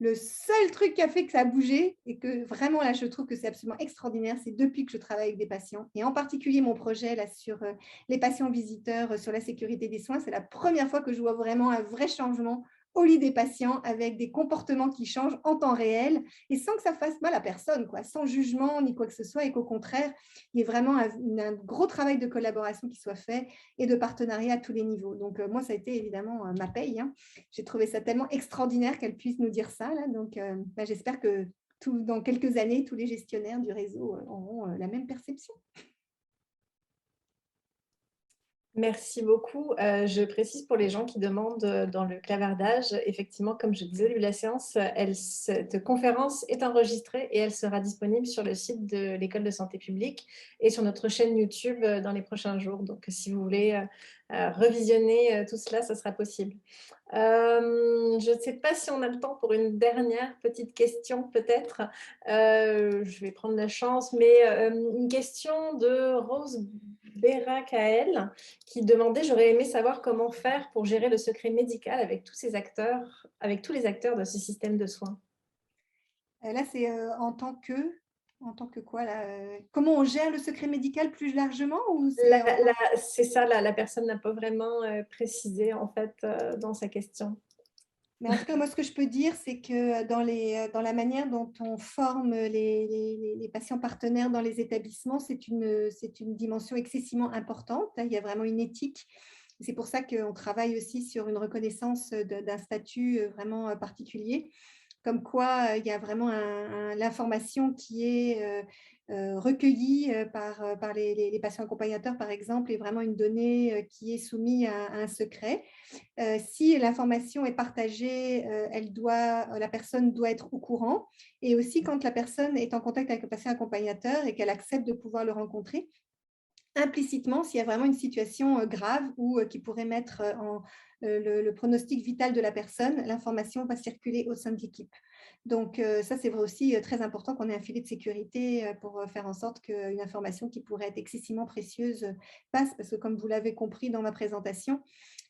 Le seul truc qui a fait que ça a bougé et que vraiment là je trouve que c'est absolument extraordinaire, c'est depuis que je travaille avec des patients et en particulier mon projet là sur les patients visiteurs, sur la sécurité des soins, c'est la première fois que je vois vraiment un vrai changement au lit des patients avec des comportements qui changent en temps réel et sans que ça fasse mal à personne, quoi, sans jugement ni quoi que ce soit et qu'au contraire, il y ait vraiment un gros travail de collaboration qui soit fait et de partenariat à tous les niveaux. Donc, moi, ça a été évidemment ma paye. Hein. J'ai trouvé ça tellement extraordinaire qu'elle puisse nous dire ça. Là. Donc, j'espère que dans quelques années, tous les gestionnaires du réseau auront la même perception. Merci beaucoup. Je précise pour les gens qui demandent dans le clavardage, effectivement, comme je disais au début de la séance, cette conférence est enregistrée et elle sera disponible sur le site de l'École de santé publique et sur notre chaîne YouTube dans les prochains jours. Donc, si vous voulez revisionner tout cela, ça sera possible. Je ne sais pas si on a le temps pour une dernière petite question, peut-être. Je vais prendre la chance, mais une question de Rose Berakael qui demandait: j'aurais aimé savoir comment faire pour gérer le secret médical avec tous ces acteurs, avec tous les acteurs de ce système de soins. Là, c'est en tant que quoi là, comment on gère le secret médical plus largement ou C'est ça, la personne n'a pas vraiment précisé en fait dans sa question. Mais en tout cas, moi, ce que je peux dire, c'est que dans la manière dont on forme les patients partenaires dans les établissements, c'est une dimension excessivement importante. Il y a vraiment une éthique. C'est pour ça qu'on travaille aussi sur une reconnaissance d'un statut vraiment particulier, comme quoi il y a vraiment l'information qui est recueillie par les patients accompagnateurs, par exemple, est vraiment une donnée qui est soumise à un secret. Si l'information est partagée, la personne doit être au courant. Et aussi, quand la personne est en contact avec le patient accompagnateur et qu'elle accepte de pouvoir le rencontrer, implicitement, s'il y a vraiment une situation grave ou qui pourrait mettre le pronostic vital de la personne, l'information va circuler au sein de l'équipe. Donc, ça, c'est aussi très important qu'on ait un filet de sécurité pour faire en sorte qu'une information qui pourrait être excessivement précieuse passe, parce que comme vous l'avez compris dans ma présentation,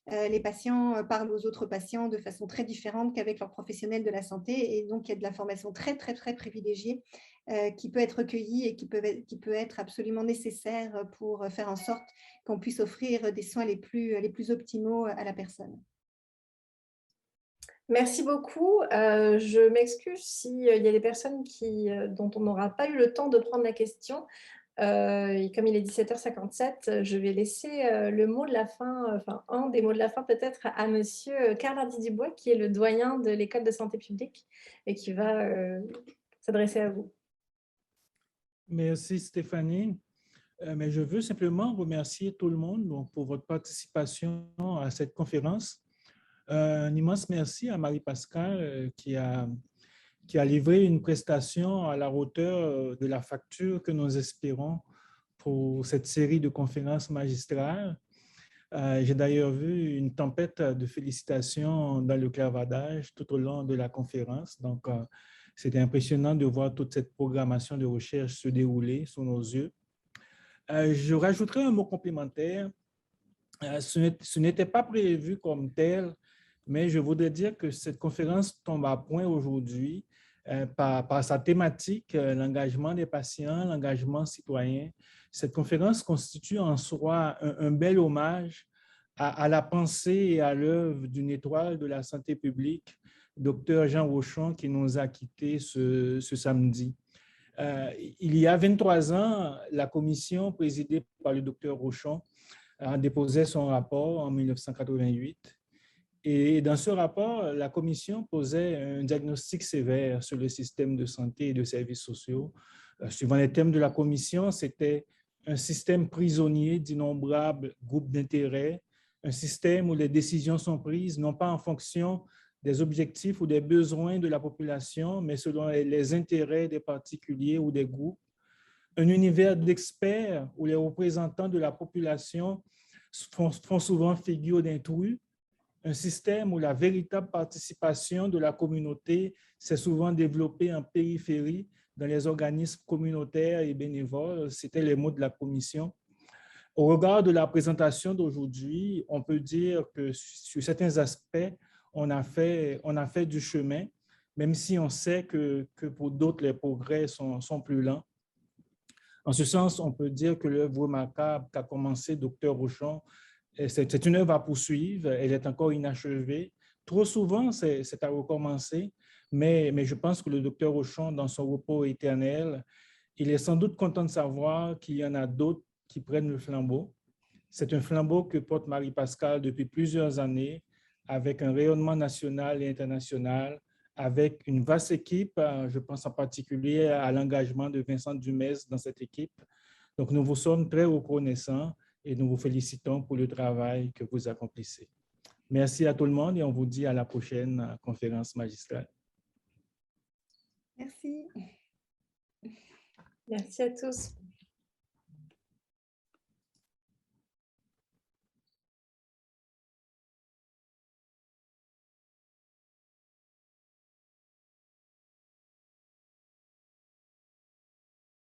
les patients parlent aux autres patients de façon très différente qu'avec leurs professionnels de la santé. Et donc, il y a de l'information très, très, très privilégiée qui peut être recueillie et qui peut être absolument nécessaire pour faire en sorte qu'on puisse offrir des soins les plus optimaux à la personne. Merci beaucoup. Je m'excuse s'il y a des personnes dont on n'aura pas eu le temps de prendre la question. Et comme il est 17h57, je vais laisser le mot de la fin, enfin un des mots de la fin peut-être à monsieur Karl Hardy-Dubois, qui est le doyen de l'École de santé publique et qui va s'adresser à vous. Merci Stéphanie. Mais je veux simplement remercier tout le monde donc, pour votre participation à cette conférence. Un immense merci à Marie-Pascale qui a livré une prestation à la hauteur de la facture que nous espérons pour cette série de conférences magistrales. J'ai d'ailleurs vu une tempête de félicitations dans le clavardage tout au long de la conférence. Donc, c'était impressionnant de voir toute cette programmation de recherche se dérouler sous nos yeux. Je rajouterai un mot complémentaire. Ce n'était pas prévu comme tel, mais je voudrais dire que cette conférence tombe à point aujourd'hui par sa thématique, l'engagement des patients, l'engagement citoyen. Cette conférence constitue en soi un bel hommage à la pensée et à l'œuvre d'une étoile de la santé publique, Dr Jean Rochon, qui nous a quittés ce samedi. Il y a 23 ans, la commission présidée par le Dr Rochon a déposé son rapport en 1988. Et dans ce rapport, la commission posait un diagnostic sévère sur le système de santé et de services sociaux. Suivant les thèmes de la commission, c'était un système prisonnier d'innombrables groupes d'intérêts, un système où les décisions sont prises non pas en fonction des objectifs ou des besoins de la population, mais selon les intérêts des particuliers ou des groupes, un univers d'experts où les représentants de la population font souvent figure d'intrus, un système où la véritable participation de la communauté s'est souvent développée en périphérie dans les organismes communautaires et bénévoles. C'était les mots de la commission. Au regard de la présentation d'aujourd'hui, on peut dire que sur certains aspects, on a fait du chemin, même si on sait que pour d'autres, les progrès sont plus lents. En ce sens, on peut dire que l'œuvre remarquable qu'a commencé Dr Rochon, c'est une œuvre à poursuivre, elle est encore inachevée. Trop souvent, c'est à recommencer, mais je pense que le Dr Rochon, dans son repos éternel, il est sans doute content de savoir qu'il y en a d'autres qui prennent le flambeau. C'est un flambeau que porte Marie-Pascale depuis plusieurs années, avec un rayonnement national et international, avec une vaste équipe. Je pense en particulier à l'engagement de Vincent Dumès dans cette équipe. Donc, nous vous sommes très reconnaissants et nous vous félicitons pour le travail que vous accomplissez. Merci à tout le monde et on vous dit à la prochaine conférence magistrale. Merci. Merci à tous.